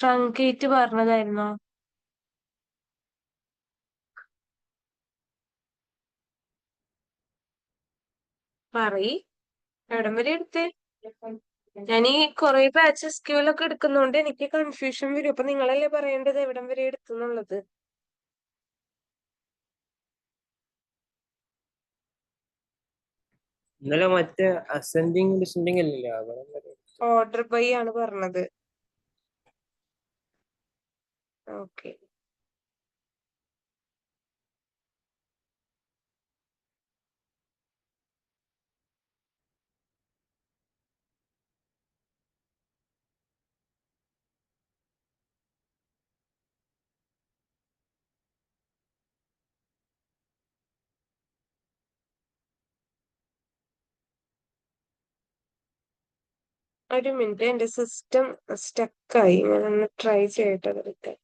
Truncate പറഞ്ഞതായിരുന്നോ? പറയ്, എവിടം വരെ എടുത്തേ? ഞാൻ ഈ കൊറേ ബാച്ച് SQL ഒക്കെ എടുക്കുന്നോണ്ട് എനിക്ക് കൺഫ്യൂഷൻ വരും. അപ്പൊ നിങ്ങളല്ലേ പറയേണ്ടത് എവിടം വരെ എടുത്തുന്നുള്ളത്. ഇന്നലെ മറ്റേ അസെൻഡിങ് ഡിസെൻഡിങ് അല്ലല്ലോ ഓർഡർ ബൈ ആണ് പറഞ്ഞത്. ഓക്കെ. ഒരു മിനിറ്റ്, എന്റെ സിസ്റ്റം സ്റ്റക്കായി. ഞാനൊന്ന് ട്രൈ ചെയ്യട്ടെ അതൊക്കെ.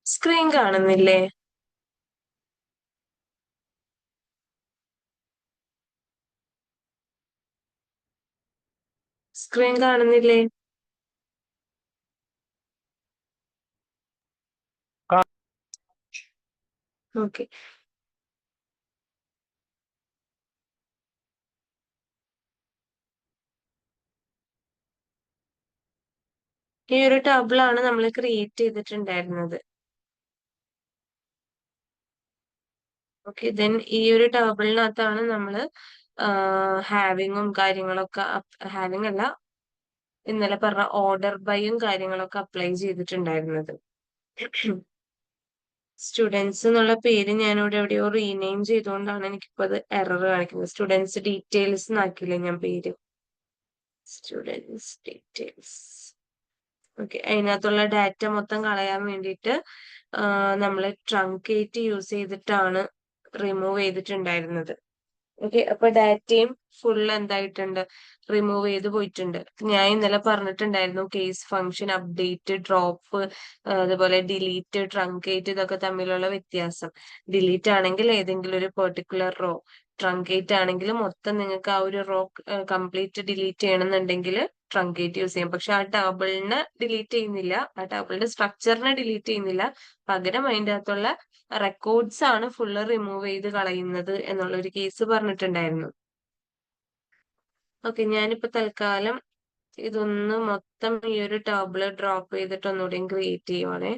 സ്ക്രീൻ കാണുന്നില്ലേ? സ്ക്രീൻ കാണുന്നില്ലേ? ഓക്കെ. ഈ ഒരു ടേബിളാണ് നമ്മൾ ക്രിയേറ്റ് ചെയ്തിട്ടുണ്ടായിരുന്നത്. ഓക്കെ, ദെൻ ഈ ഒരു ടേബിളിനകത്താണ് നമ്മൾ ഹാവിങ്ങും കാര്യങ്ങളൊക്കെ, ഹാവിങ് അല്ല, ഇന്നലെ പറഞ്ഞ ഓർഡർ ബൈയും കാര്യങ്ങളൊക്കെ അപ്ലൈ ചെയ്തിട്ടുണ്ടായിരുന്നത്. സ്റ്റുഡൻസ് എന്നുള്ള പേര് ഞാനിവിടെ എവിടെയോ റീനെയിം ചെയ്തുകൊണ്ടാണ് എനിക്കിപ്പോ അത് എറർ കാണിക്കുന്നത്. സ്റ്റുഡൻസ് ഡീറ്റെയിൽസ് എന്നാക്കില്ലേ ഞാൻ പേര്. Students details. ഓക്കെ, അതിനകത്തുള്ള ഡാറ്റ മൊത്തം കളയാൻ വേണ്ടിയിട്ട് നമ്മൾ ട്രങ്കേറ്റ് യൂസ് ചെയ്തിട്ടാണ് റിമൂവ് ചെയ്തിട്ടുണ്ടായിരുന്നത്. ഓക്കെ, അപ്പൊ ഡാറ്റയും ഫുൾ എന്തായിട്ടുണ്ട്, റിമൂവ് ചെയ്ത് പോയിട്ടുണ്ട്. ഞാൻ ഇന്നലെ പറഞ്ഞിട്ടുണ്ടായിരുന്നു കേസ് ഫംഗ്ഷൻ, അപ്ഡേറ്റ്, ഡ്രോപ്പ്, അതുപോലെ ഡിലീറ്റ്, ട്രങ്കേറ്റ്, ഇതൊക്കെ തമ്മിലുള്ള വ്യത്യാസം. ഡിലീറ്റ് ആണെങ്കിൽ ഏതെങ്കിലും ഒരു പെർട്ടിക്കുലർ റോ, ട്രങ്കേറ്റ് ആണെങ്കിൽ മൊത്തം നിങ്ങൾക്ക് ആ ഒരു റോ കംപ്ലീറ്റ് ഡിലീറ്റ് ചെയ്യണമെന്നുണ്ടെങ്കിൽ ട്രങ്കേറ്റ് യൂസ് ചെയ്യാം. പക്ഷെ ആ ടേബിളിനെ ഡിലീറ്റ് ചെയ്യുന്നില്ല, ആ ടേബിളിന്റെ സ്ട്രക്ചറിനെ ഡിലീറ്റ് ചെയ്യുന്നില്ല. പകരം അതിൻ്റെ അകത്തുള്ള റെക്കോർഡ്സ് ആണ് ഫുള്ള് റിമൂവ് ചെയ്ത് കളയുന്നത് എന്നുള്ള ഒരു കേസ് പറഞ്ഞിട്ടുണ്ടായിരുന്നു. ഓക്കെ, ഞാനിപ്പോ തൽക്കാലം ഇതൊന്ന് മൊത്തം ഈ ഒരു ടേബിള് ഡ്രോപ്പ് ചെയ്തിട്ട് ഒന്നുകൂടി ക്രിയേറ്റ് ചെയ്യുവാണേ.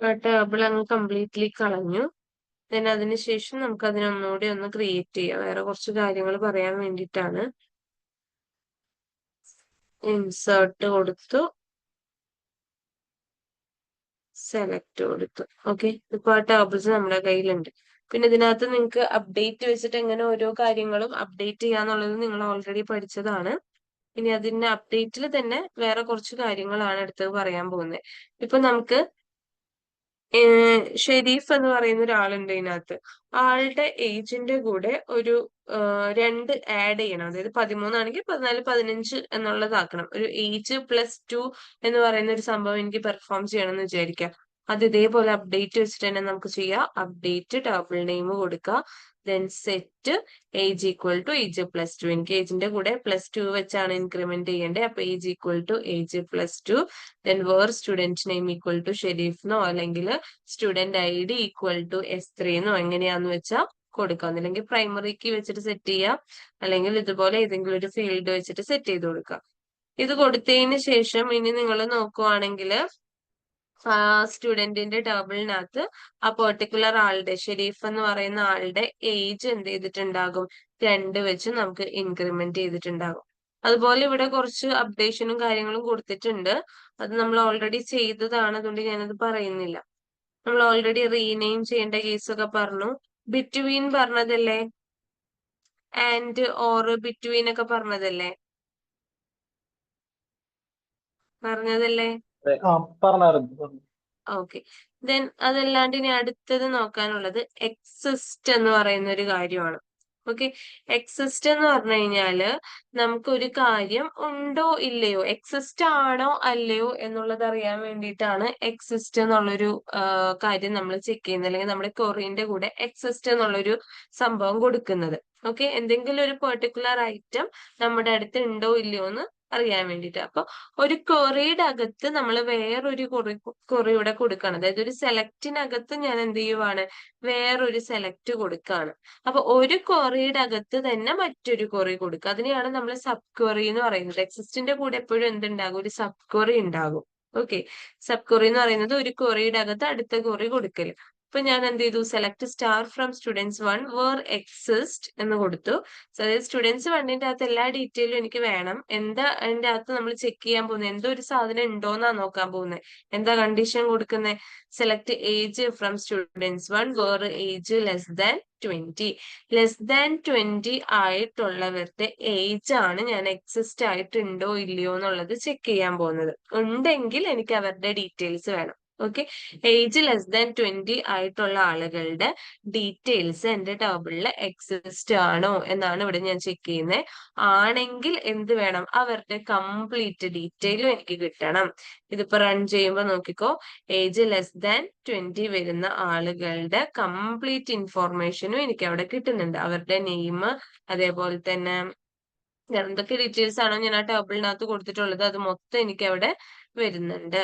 ആ ടേബിൾ അങ്ങ് കംപ്ലീറ്റ്ലി കളഞ്ഞു. ദെൻ അതിനുശേഷം നമുക്ക് അതിനൊന്നുകൂടി ഒന്ന് ക്രിയേറ്റ് ചെയ്യാം. വേറെ കുറച്ച് കാര്യങ്ങൾ പറയാൻ വേണ്ടിയിട്ടാണ്. ഇൻസേർട്ട് കൊടുത്തു, സെലക്ട് കൊടുത്തു. ഓക്കെ, ഇപ്പൊ ആ ടേബിൾസ് നമ്മുടെ കയ്യിലുണ്ട്. പിന്നെ ഇതിനകത്ത് നിങ്ങൾക്ക് അപ്ഡേറ്റ് വെച്ചിട്ട് എങ്ങനെ ഓരോ കാര്യങ്ങളും അപ്ഡേറ്റ് ചെയ്യാന്നുള്ളത് നിങ്ങൾ ഓൾറെഡി പഠിച്ചതാണ്. ഇനി അതിന്റെ അപ്ഡേറ്റിൽ തന്നെ വേറെ കുറച്ച് കാര്യങ്ങളാണ് അടുത്തത് പറയാൻ പോകുന്നത്. ഇപ്പൊ നമുക്ക് ഷെരീഫ് എന്ന് പറയുന്ന ഒരാളുണ്ട് ഇതിനകത്ത്. ആളുടെ ഏജിന്റെ കൂടെ ഒരു 2 ആഡ് ചെയ്യണം. അതായത് 13 14 15 എന്നുള്ളതാക്കണം. ഒരു ഏജ് +2 എന്ന് പറയുന്ന ഒരു സംഭവം എനിക്ക് പെർഫോം ചെയ്യണം എന്ന് വിചാരിക്കാം. അത് ഇതേപോലെ അപ്ഡേറ്റ് വെച്ചിട്ട് തന്നെ നമുക്ക് ചെയ്യാം. അപ്ഡേറ്റ് ടേബിൾ നെയിം കൊടുക്കുക, then set age equal to age +2. എനിക്ക് ഏജിന്റെ കൂടെ +2 വെച്ചാണ് ഇൻക്രിമെന്റ് ചെയ്യേണ്ടത്. അപ്പൊ age equal to age +2, then where student name equal to ഷെരീഫ്ന്നോ അല്ലെങ്കിൽ student ID equal to S3 എന്നോ എങ്ങനെയാന്ന് വെച്ചാൽ കൊടുക്കാം. അല്ലെങ്കിൽ പ്രൈമറി കീ വെച്ചിട്ട് സെറ്റ് ചെയ്യാം, അല്ലെങ്കിൽ ഇതുപോലെ ഏതെങ്കിലും ഒരു ഫീൽഡ് വെച്ചിട്ട് സെറ്റ് ചെയ്ത് കൊടുക്കാം. ഇത് കൊടുത്തതിന് ശേഷം ഇനി നിങ്ങൾ നോക്കുവാണെങ്കിൽ ആ സ്റ്റുഡന്റിന്റെ ടേബിളിനകത്ത് ആ പെർട്ടിക്കുലർ ആളുടെ, ഷെരീഫ് എന്ന് പറയുന്ന ആളുടെ ഏജ് എന്ത് ചെയ്തിട്ടുണ്ടാകും, 2 വെച്ച് നമുക്ക് ഇൻക്രിമെന്റ് ചെയ്തിട്ടുണ്ടാകും. അതുപോലെ ഇവിടെ കുറച്ച് അപ്ഡേഷനും കാര്യങ്ങളും കൊടുത്തിട്ടുണ്ട്. അത് നമ്മൾ ഓൾറെഡി ചെയ്തതാണ്, അതുകൊണ്ട് ഞാനത് പറയുന്നില്ല. നമ്മൾ ഓൾറെഡി റീനെയിം ചെയ്യേണ്ട കേസൊക്കെ പറഞ്ഞു. ബിറ്റ്വീൻ പറഞ്ഞതല്ലേ, ആൻഡ് ഓർ ബിറ്റ്വീൻ ഒക്കെ പറഞ്ഞതല്ലേ? പറഞ്ഞതല്ലേ? പറഞ്ഞായിരുന്നു. ഓക്കെ, ദെൻ അതല്ലാണ്ട് ഇനി അടുത്തത് നോക്കാനുള്ളത് എക്സിസ്റ്റ് എന്ന് പറയുന്ന ഒരു കാര്യമാണ്. ഓക്കെ, എക്സിസ്റ്റ് എന്ന് പറഞ്ഞു കഴിഞ്ഞാല് നമുക്ക് ഒരു കാര്യം ഉണ്ടോ ഇല്ലയോ, എക്സിസ്റ്റ് ആണോ അല്ലയോ എന്നുള്ളത് അറിയാൻ വേണ്ടിയിട്ടാണ് എക്സിസ്റ്റ് എന്നുള്ളൊരു കാര്യം നമ്മൾ ചെക്ക് ചെയ്യുന്നത്, അല്ലെങ്കിൽ നമ്മുടെ ക്വറീന്റെ കൂടെ എക്സിസ്റ്റ് എന്നുള്ളൊരു സംഭവം കൊടുക്കുന്നത്. ഓക്കെ, എന്തെങ്കിലും ഒരു പെർട്ടിക്കുലർ ഐറ്റം നമ്മുടെ അടുത്ത് ഉണ്ടോ ഇല്ലയോ എന്ന് അറിയാൻ വേണ്ടിയിട്ട്. അപ്പൊ ഒരു ക്വറിയുടെ അകത്ത് നമ്മൾ വേറൊരു ക്വറിയുടെ കൊടുക്കുകയാണ്. അതായത് ഒരു സെലക്റ്റിനകത്ത് ഞാൻ എന്ത് ചെയ്യുവാണ്, വേറൊരു സെലക്ട് കൊടുക്കുകയാണ്. അപ്പൊ ഒരു ക്വറിയുടെ അകത്ത് തന്നെ മറ്റൊരു ക്വറി കൊടുക്കുക, അതിനെയാണ് നമ്മൾ സബ് ക്വറി എന്ന് പറയുന്നത്. എക്സിസ്റ്റിന്റെ കൂടെ എപ്പോഴും എന്തുണ്ടാകും, ഒരു സബ് ക്വറി ഉണ്ടാകും. ഓക്കെ, സബ് ക്വറി എന്ന് പറയുന്നത് ഒരു ക്വറിയുടെ അകത്ത് അടുത്ത ക്വറി കൊടുക്കല്. അപ്പൊ ഞാൻ എന്ത് ചെയ്തു, select star from students 1 where exist എന്ന് കൊടുത്തു. അതായത് സ്റ്റുഡൻസ് 1ന്റെ അകത്ത് എല്ലാ ഡീറ്റെയിലും എനിക്ക് വേണം. എന്താ അതിന്റെ അകത്ത് നമ്മൾ ചെക്ക് ചെയ്യാൻ പോകുന്നത്, എന്തോ ഒരു സാധനം ഉണ്ടോന്നാ നോക്കാൻ പോകുന്നത്. എന്താ കണ്ടീഷൻ കൊടുക്കുന്നത്, select age from students 1 where age <20. <20 ആയിട്ടുള്ളവരുടെ ഏജ് ആണ് ഞാൻ എക്സിസ്റ്റ് ആയിട്ടുണ്ടോ ഇല്ലയോ എന്നുള്ളത് ചെക്ക് ചെയ്യാൻ പോകുന്നത്. ഉണ്ടെങ്കിൽ എനിക്ക് അവരുടെ ഡീറ്റെയിൽസ് വേണം. ഓക്കെ, ഏജ് <20 ആയിട്ടുള്ള ആളുകളുടെ ഡീറ്റെയിൽസ് എന്റെ ടേബിളിൽ എക്സിസ്റ്റ് ആണോ എന്നാണ് ഇവിടെ ഞാൻ ചെക്ക് ചെയ്യുന്നത്. ആണെങ്കിൽ എന്ത് വേണം, അവരുടെ കംപ്ലീറ്റ് ഡീറ്റെയിലും എനിക്ക് കിട്ടണം. ഇതിപ്പോ റൺ ചെയ്യുമ്പോൾ നോക്കിക്കോ, ഏജ് <20 വരുന്ന ആളുകളുടെ കംപ്ലീറ്റ് ഇൻഫോർമേഷനും എനിക്ക് അവിടെ കിട്ടുന്നുണ്ട്. അവരുടെ നെയിം, അതേപോലെ തന്നെ എന്തൊക്കെ ഡീറ്റെയിൽസ് ആണോ ഞാൻ ആ ടേബിളിനകത്ത് കൊടുത്തിട്ടുള്ളത് അത് മൊത്തം എനിക്ക് അവിടെ വരുന്നുണ്ട്.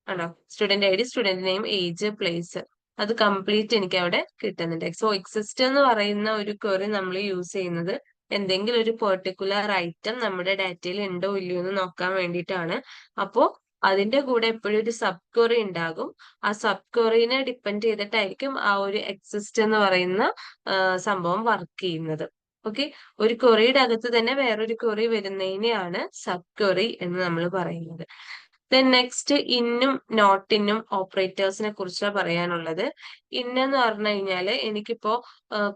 ആണോ, student ID, student name, age, place, അത് കംപ്ലീറ്റ് എനിക്ക് അവിടെ കിട്ടുന്നുണ്ട്. സോ എക്സിസ്റ്റ് എന്ന് പറയുന്ന ഒരു ക്വറി നമ്മൾ യൂസ് ചെയ്യുന്നത് എന്തെങ്കിലും ഒരു പെർട്ടിക്കുലർ ഐറ്റം നമ്മുടെ ഡാറ്റയിൽ ഉണ്ടോ ഇല്ലയോ എന്ന് നോക്കാൻ വേണ്ടിയിട്ടാണ്. അപ്പോ അതിന്റെ കൂടെ എപ്പോഴും ഒരു സബ് ക്വറി ഉണ്ടാകും. ആ സബ് ക്വറിനെ ഡിപ്പെൻഡ് ചെയ്തിട്ടായിരിക്കും ആ ഒരു എക്സിസ്റ്റ് എന്ന് പറയുന്ന സംഭവം വർക്ക് ചെയ്യുന്നത്. ഓക്കെ, ഒരു ക്വറിയുടെ അകത്ത് തന്നെ വേറൊരു ക്വറി വരുന്നതിനെയാണ് സബ് ക്വറി എന്ന് നമ്മൾ പറയുന്നത്. ദെൻ നെക്സ്റ്റ് ഇന്നും നോട്ട് ഇന്നും ഓപ്പറേറ്റേഴ്സിനെ കുറിച്ചാണ് പറയാനുള്ളത്. ഇന്നെന്ന് പറഞ്ഞു കഴിഞ്ഞാല് എനിക്കിപ്പോ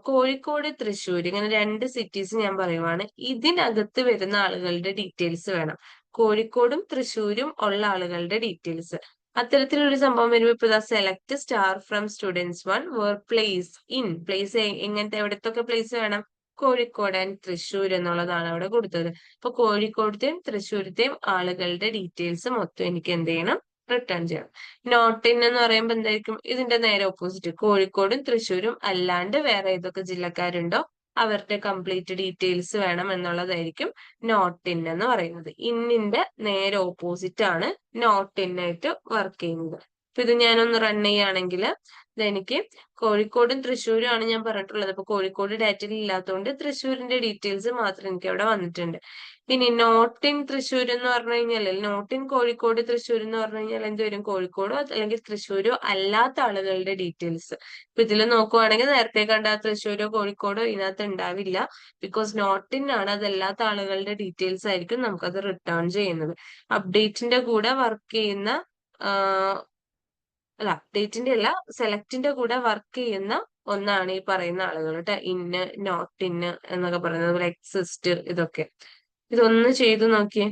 കോഴിക്കോട് തൃശ്ശൂർ ഇങ്ങനെ രണ്ട് സിറ്റീസ് ഞാൻ പറയുവാണ്. ഇതിനകത്ത് വരുന്ന ആളുകളുടെ ഡീറ്റെയിൽസ് വേണം. കോഴിക്കോടും തൃശ്ശൂരും ഉള്ള ആളുകളുടെ ഡീറ്റെയിൽസ്. അത്തരത്തിലൊരു സംഭവം വരുമ്പോൾ ഇപ്പൊ select star from students one where place in place എങ്ങനത്തെ എവിടത്തൊക്കെ പ്ലേസ് വേണം, കോഴിക്കോട് ആൻഡ് തൃശ്ശൂർ എന്നുള്ളതാണ് അവിടെ കൊടുത്തത്. അപ്പൊ കോഴിക്കോടത്തെയും തൃശ്ശൂരത്തെയും ആളുകളുടെ ഡീറ്റെയിൽസ് മൊത്തം എനിക്ക് എന്ത് ചെയ്യണം, റിട്ടേൺ ചെയ്യണം. നോട്ട് ഇൻ എന്ന് പറയുമ്പോൾ എന്തായിരിക്കും, ഇതിന്റെ നേരെ ഓപ്പോസിറ്റ് കോഴിക്കോടും തൃശ്ശൂരും അല്ലാണ്ട് വേറെ ഏതൊക്കെ ജില്ലക്കാരുണ്ടോ അവരുടെ കംപ്ലീറ്റ് ഡീറ്റെയിൽസ് വേണം എന്നുള്ളതായിരിക്കും നോട്ട് ഇൻ എന്ന് പറയുന്നത്. ഇന്നിന്റെ നേരെ ഓപ്പോസിറ്റ് ആണ് നോട്ട് ഇൻ ആയിട്ട് വർക്ക് ചെയ്യുന്നത്. അപ്പൊ ഇത് ഞാനൊന്ന് റൺ ചെയ്യുകയാണെങ്കിൽ ഇതെനിക്ക് കോഴിക്കോടും തൃശ്ശൂരും ആണ് ഞാൻ പറഞ്ഞിട്ടുള്ളത്. അപ്പൊ കോഴിക്കോട് ഡാറ്റയിൽ ഇല്ലാത്തതുകൊണ്ട് തൃശ്ശൂരിന്റെ ഡീറ്റെയിൽസ് മാത്രം എനിക്ക് അവിടെ വന്നിട്ടുണ്ട്. ഇനി നോട്ട് ഇൻ തൃശ്ശൂർ എന്ന് പറഞ്ഞു കഴിഞ്ഞാൽ, നോട്ട് ഇൻ കോഴിക്കോട് തൃശ്ശൂർ എന്ന് പറഞ്ഞു കഴിഞ്ഞാൽ എന്ത് വരും, കോഴിക്കോടോ അല്ലെങ്കിൽ തൃശ്ശൂരോ അല്ലാത്ത ആളുകളുടെ ഡീറ്റെയിൽസ്. ഇപ്പൊ ഇതിൽ നോക്കുവാണെങ്കിൽ നേരത്തെ കണ്ട തൃശ്ശൂരോ കോഴിക്കോടോ ഇതിനകത്ത് ഉണ്ടാവില്ല. ബിക്കോസ് നോട്ട് ഇൻ ആണ്, അതല്ലാത്ത ആളുകളുടെ ഡീറ്റെയിൽസ് ആയിരിക്കും നമുക്കത് റിട്ടേൺ ചെയ്യുന്നത്. അപ്ഡേറ്റിന്റെ കൂടെ വർക്ക് ചെയ്യുന്ന അല്ല അപ്ഡേറ്റിന്റെ അല്ല സെലക്ടിന്റെ കൂടെ വർക്ക് ചെയ്യുന്ന ഒന്നാണ് ഈ പറയുന്ന ആളുകൾ കേട്ടോ. ഇന്ന് നോട്ട് ഇന്ന് എന്നൊക്കെ പറയുന്നത്, അതുപോലെ എക്സിസ്റ്റ്, ഇതൊക്കെ. ഇതൊന്ന് ചെയ്തു നോക്കിയേ.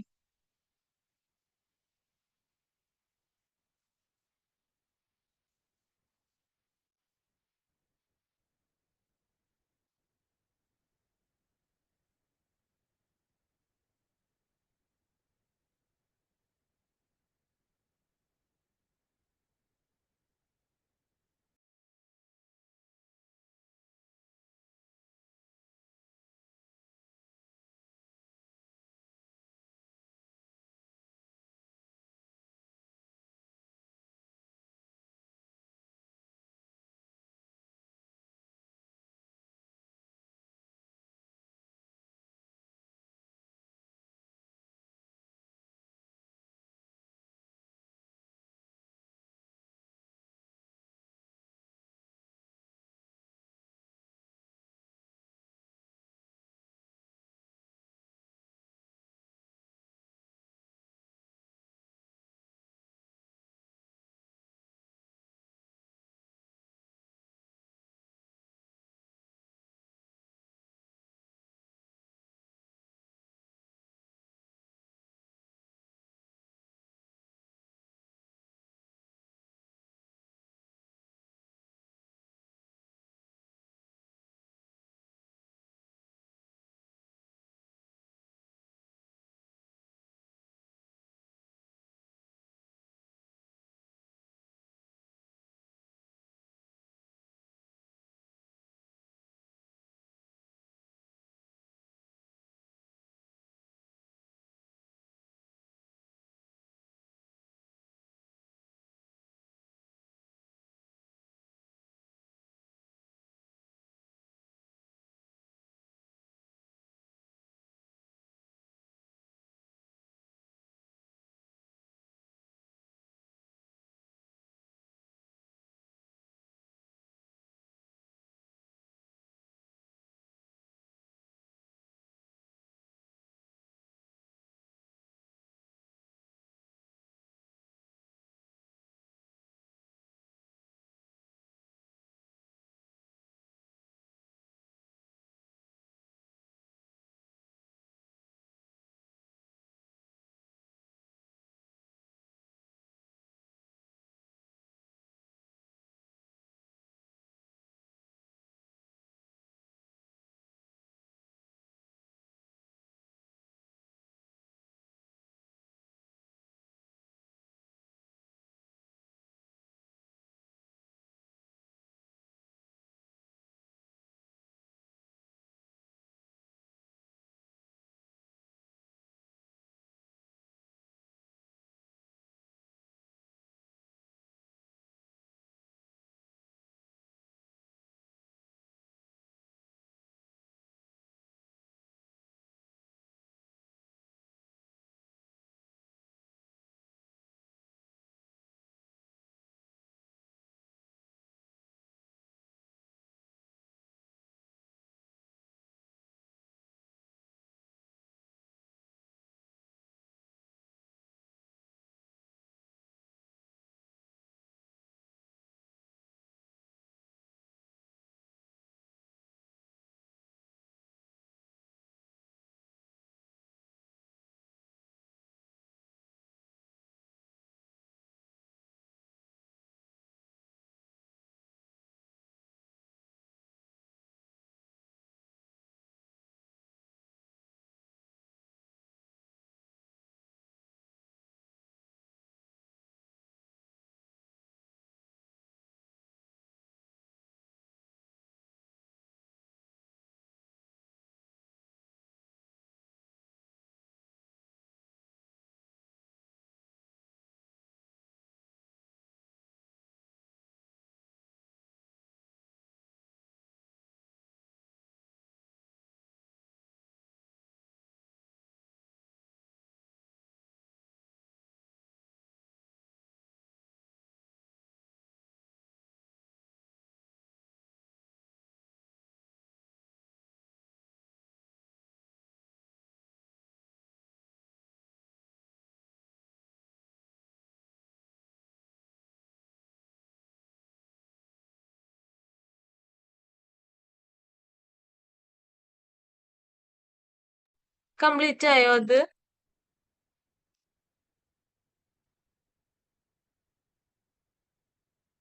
കംപ്ലീറ്റ് ആയോ അത്?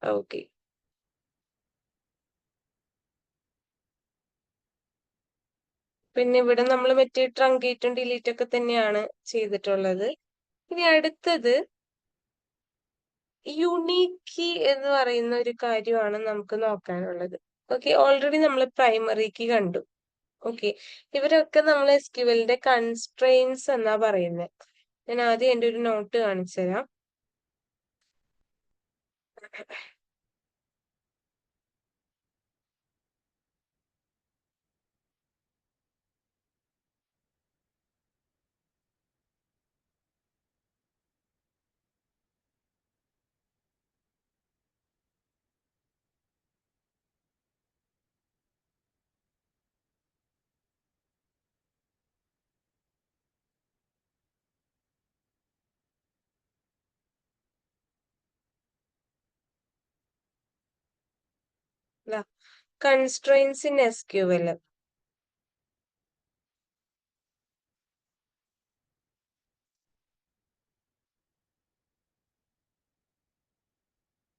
ഓക്കെ. പിന്നെ ഇവിടെ നമ്മൾ മറ്റേ ട്രങ്കേറ്റും ഡിലീറ്റ് ഒക്കെ തന്നെയാണ് ചെയ്തിട്ടുള്ളത്. ഇനി അടുത്തത് യുണീക്ക് എന്ന് പറയുന്ന ഒരു കാര്യമാണ് നമുക്ക് നോക്കാനുള്ളത്. ഓക്കെ, ഓൾറെഡി നമ്മൾ പ്രൈമറി കീ കണ്ടു. ഓക്കെ, ഇവരൊക്കെ നമ്മൾ എസ്ക്യൂഎല്ലിന്റെ കൺസ്ട്രെയിൻസ് എന്നാ പറയുന്നത്. ഞാൻ ആദ്യം എൻ്റെ ഒരു നോട്ട് കാണിച്ചു തരാം. Constraints in SQL.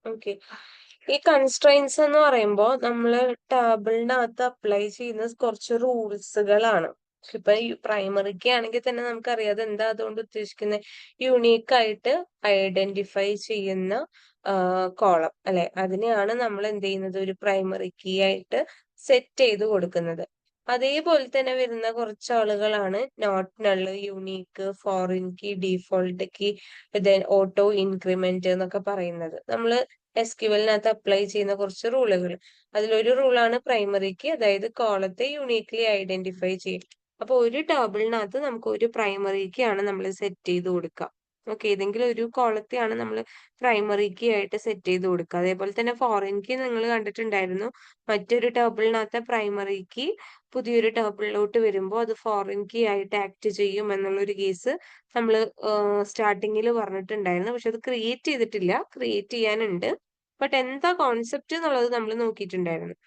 ഓക്കെ, ഈ കൺസ്ട്രെയിൻസ് എന്ന് പറയുമ്പോൾ നമ്മൾ ടേബിളിനകത്ത് അപ്ലൈ ചെയ്യുന്ന കുറച്ച് റൂൾസുകളാണ്. ഇപ്പൊ ഈ പ്രൈമറിക്ക് ആണെങ്കിൽ തന്നെ നമുക്കറിയാം അത് എന്താ അതുകൊണ്ട് ഉദ്ദേശിക്കുന്നത്. യുണീക്ക് ആയിട്ട് ഐഡന്റിഫൈ ചെയ്യുന്ന കോളം അല്ലെ, അതിനെയാണ് നമ്മൾ എന്ത് ചെയ്യുന്നത്, ഒരു പ്രൈമറി കീ ആയിട്ട് സെറ്റ് ചെയ്ത് കൊടുക്കുന്നത്. അതേപോലെ തന്നെ വരുന്ന കുറച്ച് ആളുകളാണ് not null, unique, foreign key, default key, auto increment എന്നൊക്കെ പറയുന്നത്. നമ്മൾ എസ്ക്യൂഎല്ലിനകത്ത് അപ്ലൈ ചെയ്യുന്ന കുറച്ച് റൂളുകൾ. അതിലൊരു റൂളാണ് പ്രൈമറി കീ, അതായത് കോളത്തെ യുണീക്ലി ഐഡന്റിഫൈ ചെയ്യും. അപ്പൊ ഒരു ടേബിളിനകത്ത് നമുക്ക് ഒരു പ്രൈമറി കീ ആണ് നമ്മൾ സെറ്റ് ചെയ്ത് കൊടുക്കുക. ഓക്കെ, ഏതെങ്കിലും ഒരു കോളത്തെയാണ് നമ്മൾ പ്രൈമറി കീ ആയിട്ട് സെറ്റ് ചെയ്ത് കൊടുക്കുക. അതേപോലെ തന്നെ ഫോറിൻ കീ നിങ്ങൾ കണ്ടിട്ടുണ്ടായിരുന്നു. മറ്റൊരു ടേബിളിനകത്തെ പ്രൈമറി കീ പുതിയൊരു ടേബിളിലോട്ട് വരുമ്പോൾ അത് ഫോറിൻ കീ ആയിട്ട് ആക്ട് ചെയ്യും എന്നുള്ളൊരു കേസ് നമ്മൾ സ്റ്റാർട്ടിങ്ങിൽ പറഞ്ഞിട്ടുണ്ടായിരുന്നു. പക്ഷെ അത് ക്രിയേറ്റ് ചെയ്തിട്ടില്ല, ക്രിയേറ്റ് ചെയ്യാനുണ്ട്. ബട്ട് എന്താ കോൺസെപ്റ്റ് എന്നുള്ളത് നമ്മൾ നോക്കിയിട്ടുണ്ടായിരുന്നു.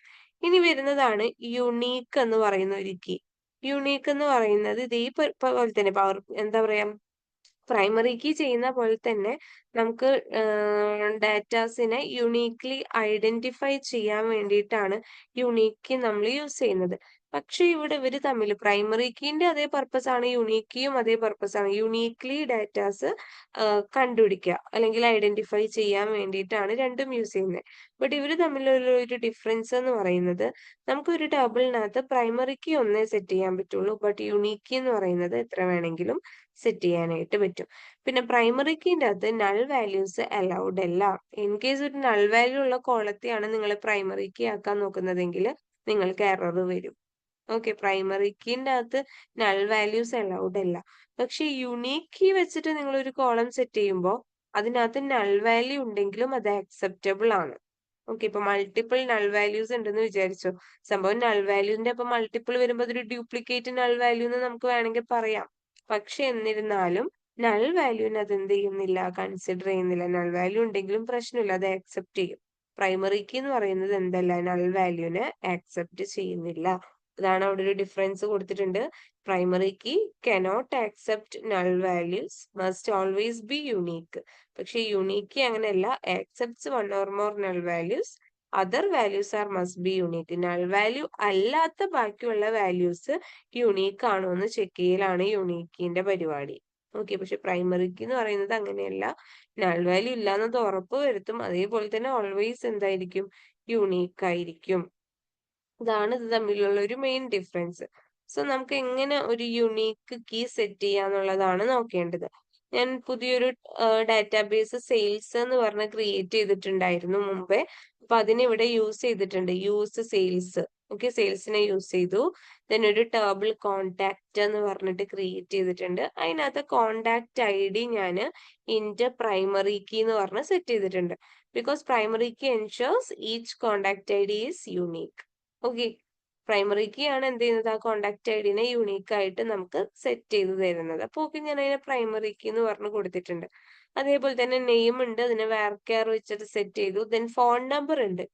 ഇനി വരുന്നതാണ് യുണീക്ക് എന്ന് പറയുന്ന ഒരു കീ. യുണീക്ക് എന്ന് പറയുന്നത് പോലെ തന്നെ പവർ എന്താ പറയാ, പ്രൈമറി കീ ചെയ്യുന്ന പോലെ തന്നെ നമുക്ക് ഡാറ്റാസിനെ യുണീക്ലി ഐഡന്റിഫൈ ചെയ്യാൻ വേണ്ടിയിട്ടാണ് യുണീക്ക് നമ്മൾ യൂസ് ചെയ്യുന്നത്. പക്ഷെ ഇവിടെ ഇവര് തമ്മിൽ പ്രൈമറി കീന്റെ അതേ പർപ്പസ് ആണ്, യുണീക്ക് കീയും അതേ പർപ്പസ് ആണ്. യുണീക്ലി ഡാറ്റാസ് കണ്ടുപിടിക്കുക അല്ലെങ്കിൽ ഐഡന്റിഫൈ ചെയ്യാൻ വേണ്ടിയിട്ടാണ് രണ്ടും യൂസ് ചെയ്യുന്നത്. ബട്ട് ഇവര് തമ്മിലുള്ള ഒരു ഡിഫറൻസ് എന്ന് പറയുന്നത്, നമുക്കൊരു ടേബിളിനകത്ത് പ്രൈമറി കീ ഒന്നേ സെറ്റ് ചെയ്യാൻ പറ്റുള്ളൂ. ബട്ട് യുണീക്ക് കീ എന്ന് പറയുന്നത് എത്ര വേണമെങ്കിലും സെറ്റ് ചെയ്യാനായിട്ട് പറ്റും. പിന്നെ പ്രൈമറി കീന്റെ അകത്ത് നൾ വാല്യൂസ് അലൗഡ് അല്ല. ഇൻ കേസ് ഒരു നൾ വാല്യൂ ഉള്ള കോളത്തെയാണ് നിങ്ങൾ പ്രൈമറി കീ ആക്കാൻ നോക്കുന്നതെങ്കിൽ നിങ്ങൾക്ക് എറർ വരും. ഓക്കെ, പ്രൈമറി കീന്റെ അകത്ത് നൾ വാല്യൂസ് അലൗഡ് അല്ല. പക്ഷെ യുണീക്ക് കീ വെച്ചിട്ട് നിങ്ങൾ ഒരു കോളം സെറ്റ് ചെയ്യുമ്പോൾ അതിനകത്ത് നൾ വാല്യൂ ഉണ്ടെങ്കിലും അത് അക്സെപ്റ്റബിൾ ആണ്. ഓക്കെ, ഇപ്പൊ മൾട്ടിപ്പിൾ നൾ വാല്യൂസ് ഉണ്ടെന്ന് വിചാരിച്ചോ, സംഭവം നൾ വാല്യൂന്റെ അപ്പൊ മൾട്ടിപ്പിൾ വരുമ്പോൾ അതൊരു ഡ്യൂപ്ലിക്കേറ്റ് നൾ വാല്യൂ എന്ന് നമുക്ക് വേണമെങ്കിൽ പറയാം. പക്ഷെ എന്നിരുന്നാലും നൾ വാല്യൂവിന് അത് എന്ത് ചെയ്യുന്നില്ല, കൺസിഡർ ചെയ്യുന്നില്ല. നൾ വാല്യൂ ഉണ്ടെങ്കിലും പ്രശ്നമില്ല, അത് ആക്സെപ്റ്റ് ചെയ്യും. പ്രൈമറി കീ എന്ന് പറയുന്നത് എന്തല്ല, നൾ വാല്യൂവിനെ ആക്സെപ്റ്റ് ചെയ്യുന്നില്ല. അതാണ് അവിടെ ഒരു ഡിഫറൻസ് കൊടുത്തിട്ടുണ്ട്. Primary key cannot accept null values, must always be unique. പക്ഷെ യുണീക്ക് കീ അങ്ങനെയല്ല, accepts one or more null values, other values are must be unique. Null value അല്ലാത്ത ബാക്കിയുള്ള വാല്യൂസ് യുണീക്ക് ആണോ എന്ന് ചെക്ക് ചെയ്യലാണ് യുണീക്കിന്റെ പരിപാടി. ഓക്കെ, പക്ഷെ പ്രൈമറി കീ എന്ന് പറയുന്നത് അങ്ങനെയല്ല, നൾ വാല്യൂ ഇല്ലാന്നത് ഉറപ്പ് വരുത്തും. അതേപോലെ തന്നെ ഓൾവേസ് എന്തായിരിക്കും, യുണീക്ക് ആയിരിക്കും. ഇതാണ് ഇത് തമ്മിലുള്ള ഒരു മെയിൻ ഡിഫറൻസ്. സോ നമുക്ക് എങ്ങനെ ഒരു യുണീക്ക് കീ സെറ്റ് ചെയ്യാന്നുള്ളതാണ് നോക്കേണ്ടത്. ഞാൻ പുതിയൊരു ഡാറ്റാബേസ് സെയിൽസ് എന്ന് പറഞ്ഞ് ക്രിയേറ്റ് ചെയ്തിട്ടുണ്ടായിരുന്നു മുമ്പേ. അപ്പൊ അതിനിവിടെ യൂസ് ചെയ്തിട്ടുണ്ട്, യൂസ് സെയിൽസ്. ഓക്കെ, സെയിൽസിനെ യൂസ് ചെയ്തു. ദെൻ ഒരു ടേബിൾ കോണ്ടാക്ട് എന്ന് പറഞ്ഞിട്ട് ക്രിയേറ്റ് ചെയ്തിട്ടുണ്ട്. അതിനകത്ത് കോണ്ടാക്ട് ID ഞാൻ ഇന്റ് പ്രൈമറി കീ എന്ന് പറഞ്ഞ് സെറ്റ് ചെയ്തിട്ടുണ്ട്. Because primary key ensures each contact ID is unique. Okay, primary key ആണ് എന്ത് ചെയ്യുന്നത്, ആ കോണ്ടാക്ട് ഐഡിനെ യുണീക്ക് ആയിട്ട് നമുക്ക് സെറ്റ് ചെയ്ത് തരുന്നത്. അപ്പൊ ഓക്കെ, ഞാൻ അതിനെ പ്രൈമറി കീ എന്ന് പറഞ്ഞ് കൊടുത്തിട്ടുണ്ട്. അതേപോലെ തന്നെ നെയിം ഉണ്ട്, അതിനെ varchar വെച്ചിട്ട് സെറ്റ് ചെയ്തു. ദെൻ ഫോൺ നമ്പർ ഉണ്ട്.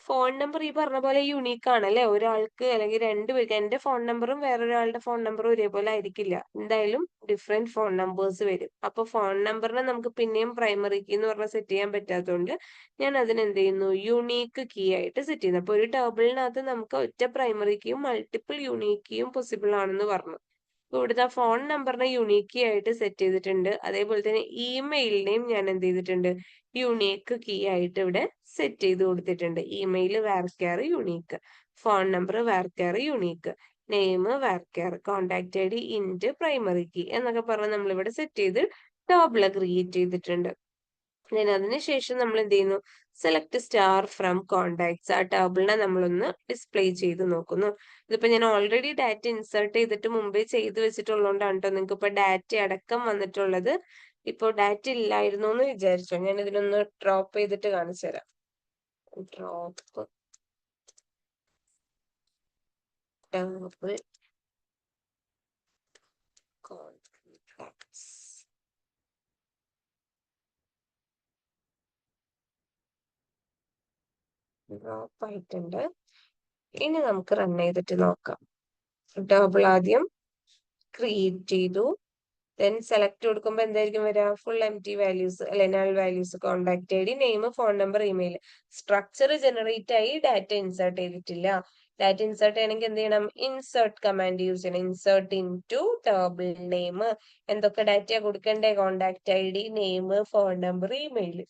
ഫോൺ നമ്പർ ഈ പറഞ്ഞ പോലെ യുണീക്ക് ആണല്ലേ, ഒരാൾക്ക് അല്ലെങ്കിൽ രണ്ടുപേർക്ക് എന്റെ ഫോൺ നമ്പറും വേറൊരാളുടെ ഫോൺ നമ്പറും ഒരേപോലെ ആയിരിക്കില്ല, എന്തായാലും ഡിഫറെന്റ് ഫോൺ നമ്പേഴ്സ് വരും. അപ്പൊ ഫോൺ നമ്പറിനെ നമുക്ക് പിന്നെയും പ്രൈമറി കീ എന്ന് പറഞ്ഞാൽ സെറ്റ് ചെയ്യാൻ പറ്റാത്തതുകൊണ്ട് ഞാൻ അതിന് എന്ത് ചെയ്യുന്നു, യുണീക്ക് കീ ആയിട്ട് സെറ്റ് ചെയ്യുന്നു. അപ്പൊ ഒരു ടേബിളിനകത്ത് നമുക്ക് ഒറ്റ പ്രൈമറി കീയും മൾട്ടിപ്പിൾ യുണീക്ക് കീയും പോസിബിൾ ആണെന്ന് പറഞ്ഞു. അപ്പൊ ഇവിടുത്തെ ഫോൺ നമ്പറിനെ യുണീക്ക് കീ ആയിട്ട് സെറ്റ് ചെയ്തിട്ടുണ്ട്. അതേപോലെ തന്നെ ഇമെയിലിനെയും ഞാൻ എന്ത് ചെയ്തിട്ടുണ്ട്, യുണീക്ക് കീ ആയിട്ട് ഇവിടെ സെറ്റ് ചെയ്ത് കൊടുത്തിട്ടുണ്ട്. Email varchar unique, phone number varchar unique, name varchar, contact I D int primary key എന്നൊക്കെ പറഞ്ഞ് നമ്മളിവിടെ സെറ്റ് ചെയ്ത് ടേബിൾ ക്രിയേറ്റ് ചെയ്തിട്ടുണ്ട്. അതിനുശേഷം നമ്മൾ എന്ത് ചെയ്യുന്നു, സെലക്ട് സ്റ്റാർ ഫ്രം കോണ്ടാക്ട്സ്, ആ ടേബിളിനെ നമ്മളൊന്ന് ഡിസ്പ്ലേ ചെയ്ത് നോക്കുന്നു. ഇതിപ്പോ ഞാൻ ഓൾറെഡി ഡാറ്റ ഇൻസേർട്ട് ചെയ്തിട്ട് മുമ്പേ ചെയ്ത് വെച്ചിട്ടുള്ളതുകൊണ്ടാണ് കേട്ടോ നിങ്ങൾക്ക് ഇപ്പൊ ഡാറ്റ അടക്കം വന്നിട്ടുള്ളത്. ഇപ്പൊ ഡാറ്റ ഇല്ലായിരുന്നു എന്ന് വിചാരിച്ചോ, ഞാൻ ഇതിലൊന്ന് ഡ്രോപ്പ് ചെയ്തിട്ട് കാണിച്ചു തരാം. ഡ്രോപ്പ് ടേബിൾ കോൺടാക്ട്സ്, ഡ്രോപ്പ് ആയിട്ടുണ്ട്. ഇനി നമുക്ക് റൺ ചെയ്തിട്ട് നോക്കാം. ടേബിൾ ആദ്യം ക്രിയേറ്റ് ചെയ്തു, ദെൻ സെലക്ട് കൊടുക്കുമ്പോൾ എന്തായിരിക്കും വരിക, ഫുൾ എം ടി വാല്യൂസ് അല്ലെ, null values, contact I D, name, phone number, email. Structure generate ആയി, ഡാറ്റ ഇൻസേർട്ട് ചെയ്തിട്ടില്ല. ഡാറ്റ ഇൻസേർട്ട് ചെയ്യണമെങ്കിൽ എന്ത് ചെയ്യണം, ഇൻസേർട്ട് കമാൻഡ് യൂസ് ചെയ്യണം. Insert into table name, എന്തൊക്കെ ഡാറ്റ കൊടുക്കണ്ടേ, contact I D, name, phone number, email.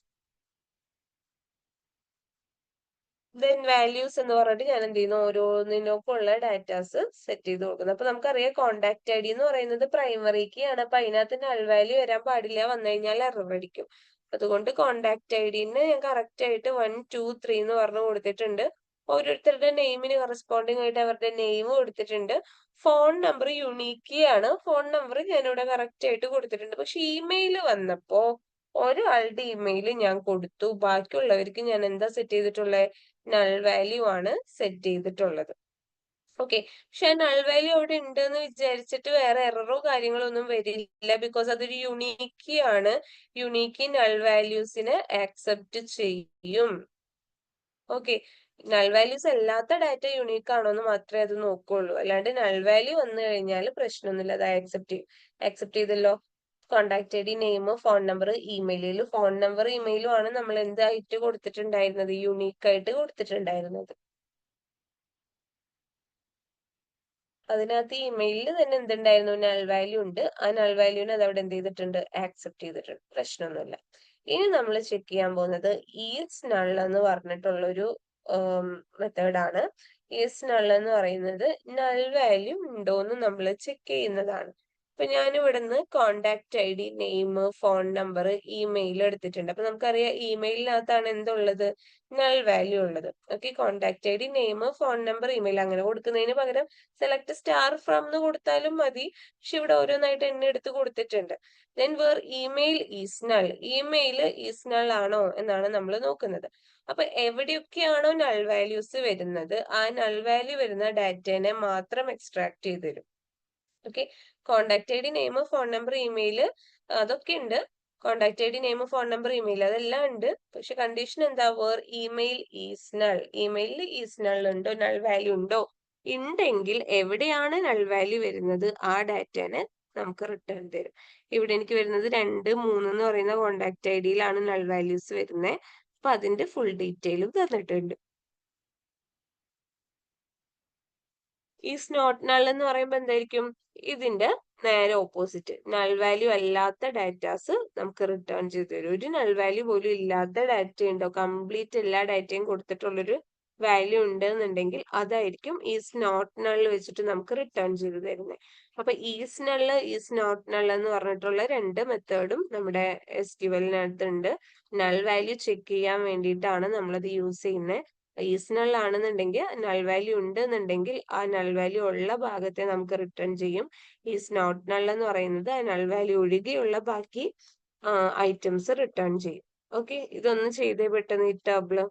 Then values എന്ന് പറഞ്ഞിട്ട് ഞാൻ എന്ത് ചെയ്യുന്നു, ഓരോന്നിനൊക്കെയുള്ള ഡാറ്റാസ് സെറ്റ് ചെയ്ത് കൊടുക്കുന്നു. അപ്പൊ നമുക്കറിയാം കോണ്ടാക്ട് ഐ ഡി എന്ന് പറയുന്നത് പ്രൈമറി കീ ആണ്. അപ്പൊ അതിനകത്ത് നൾ വാല്യൂ വരാൻ പാടില്ല, വന്നു കഴിഞ്ഞാൽ എറർ അടിക്കും. അതുകൊണ്ട് കോണ്ടാക്ട് ഐ ഡിന് ഞാൻ കറക്റ്റ് ആയിട്ട് 1 2 3 എന്ന് പറഞ്ഞു കൊടുത്തിട്ടുണ്ട്. ഓരോരുത്തരുടെ നെയിമിന് കറസ്പോണ്ടിങ് ആയിട്ട് അവരുടെ നെയിം കൊടുത്തിട്ടുണ്ട്. ഫോൺ നമ്പർ യുണീക്ക് കീ ആണ്, ഫോൺ നമ്പർ ഞാനിവിടെ കറക്റ്റ് ആയിട്ട് കൊടുത്തിട്ടുണ്ട്. പക്ഷെ ഇമെയിൽ വന്നപ്പോ ഒരാളുടെ ഇമെയിൽ ഞാൻ കൊടുത്തു, ബാക്കിയുള്ളവർക്ക് ഞാൻ എന്താ സെറ്റ് ചെയ്തിട്ടുള്ളത്, നൾ വാല്യൂ ആണ് സെറ്റ് ചെയ്തിട്ടുള്ളത്. ഓക്കെ, പക്ഷെ ആ നൾ വാല്യൂ അവിടെ ഉണ്ട് എന്ന് വിചാരിച്ചിട്ട് വേറെ എററോ കാര്യങ്ങളോ ഒന്നും വരില്ല, ബിക്കോസ് അതൊരു യുണീക്ക് ആണ്. യുണീക്ക് നൾ വാല്യൂസിനെ ആക്സെപ്റ്റ് ചെയ്യും. ഓക്കെ, നൾ വാല്യൂസ് അല്ലാത്ത ഡാറ്റ യുണീക്ക് ആണോ എന്ന് മാത്രമേ അത് നോക്കുള്ളൂ, അല്ലാണ്ട് നൾ വാല്യൂ വന്നു കഴിഞ്ഞാൽ പ്രശ്നമൊന്നുമില്ല, അത് ആക്സെപ്റ്റ് ചെയ്തല്ലോ. Contact I D, name, phone number, ഇമെയിലിൽ ഫോൺ നമ്പർ ഇമെയിലും ആണ് നമ്മൾ എന്തായിട്ട് കൊടുത്തിട്ടുണ്ടായിരുന്നത്, യുണീക്ക് ആയിട്ട് കൊടുത്തിട്ടുണ്ടായിരുന്നത്. അതിനകത്ത് ഇമെയിലിൽ തന്നെ എന്തുണ്ടായിരുന്നു, നൾ വാല്യൂ ഉണ്ട്. ആ നൾ വാല്യൂവിനെ അത് അവിടെ എന്ത് ചെയ്തിട്ടുണ്ട്, ആക്സെപ്റ്റ് ചെയ്തിട്ടുണ്ട്, പ്രശ്നമൊന്നുമില്ല. ഇനി നമ്മൾ ചെക്ക് ചെയ്യാൻ പോകുന്നത് ഈസ് നൾ എന്ന് പറഞ്ഞിട്ടുള്ളൊരു മെത്തേഡാണ്. ഈസ് നൾ എന്ന് പറയുന്നത് നൾ വാല്യൂ ഉണ്ടോന്ന് നമ്മൾ ചെക്ക് ചെയ്യുന്നതാണ്. അപ്പൊ ഞാൻ ഇവിടുന്ന് contact I D, name, phone number, email എടുത്തിട്ടുണ്ട്. അപ്പൊ നമുക്കറിയാം ഇമെയിലിനകത്താണ് എന്തുള്ളത്, നൾ വാല്യൂ ഉള്ളത്. Okay, contact I D, name, phone number, email അങ്ങനെ കൊടുക്കുന്നതിന് പകരം സെലക്ട് സ്റ്റാർ ഫ്രം എന്ന് കൊടുത്താലും മതി. പക്ഷെ ഇവിടെ ഓരോന്നായിട്ട് എന്നെ എടുത്ത് കൊടുത്തിട്ടുണ്ട്. Then where email is null, email is null ആണോ എന്നാണ് നമ്മൾ നോക്കുന്നത്. അപ്പൊ എവിടെയൊക്കെയാണോ നൾ വാല്യൂസ് വരുന്നത്, ആ നൾ വാല്യൂ വരുന്ന ഡാറ്റേനെ മാത്രം എക്സ്ട്രാക്ട് ചെയ്ത് തരും. Okay, contact I D, name, phone number, email അതൊക്കെ ഉണ്ട്. Contact I D, name, phone number, email അതെല്ലാം ഉണ്ട്. പക്ഷെ കണ്ടീഷൻ എന്താ, വേർ ഇമെയിൽ ഈസ് നൾ, ഇമെയിലിൽ ഈസ് നൾ ഉണ്ടോ, നൾ വാല്യൂ ഉണ്ടോ, ഉണ്ടെങ്കിൽ എവിടെയാണ് നൾ വാല്യൂ വരുന്നത് ആ ഡാറ്റേനെ നമുക്ക് റിട്ടേൺ തരും. ഇവിടെ എനിക്ക് വരുന്നത് 2 3 എന്ന് പറയുന്ന കോണ്ടാക്ട് ഐ ഡിയിലാണ് നൾ വാല്യൂസ് വരുന്നത്. അപ്പൊ അതിന്റെ ഫുൾ ഡീറ്റെയിലും തന്നിട്ടുണ്ട്. ഈസ് നോട്ട് നൾ എന്ന് പറയുമ്പോൾ എന്തായിരിക്കും, ഇതിന്റെ നേരെ ഓപ്പോസിറ്റ്, നൾ വാല്യൂ അല്ലാത്ത ഡാറ്റാസ് നമുക്ക് റിട്ടേൺ ചെയ്ത് തരും. ഒരു നൾ വാല്യൂ പോലും ഇല്ലാത്ത ഡാറ്റ ഉണ്ടോ, കംപ്ലീറ്റ് എല്ലാ ഡാറ്റയും കൊടുത്തിട്ടുള്ളൊരു വാല്യൂ ഉണ്ട് എന്നുണ്ടെങ്കിൽ അതായിരിക്കും ഈസ് നോട്ട് നൾ വെച്ചിട്ട് നമുക്ക് റിട്ടേൺ ചെയ്ത് തരുന്നത്. അപ്പൊ is null, is not null എന്ന് പറഞ്ഞിട്ടുള്ള രണ്ട് മെത്തേഡും നമ്മുടെ SQL-നകത്ത് ഉണ്ട്. നൾ വാല്യൂ ചെക്ക് ചെയ്യാൻ വേണ്ടിയിട്ടാണ് നമ്മളത് യൂസ് ചെയ്യുന്നത്. ഈസ് നൾ ആണെന്നുണ്ടെങ്കിൽ നൾ വാല്യൂ ഉണ്ട് എന്നുണ്ടെങ്കിൽ ആ നൾ വാല്യൂ ഉള്ള ഭാഗത്തെ നമുക്ക് റിട്ടേൺ ചെയ്യും. ഈസ് നോട്ട് നൾ എന്ന് പറയുന്നത് ആ നൾ വാല്യൂ ഒഴികെയുള്ള ബാക്കി ഐറ്റംസ് റിട്ടേൺ ചെയ്യും. ഓക്കെ, ഇതൊന്ന് ചെയ്തേ പെട്ടെന്ന് ഈ ടേബിള്.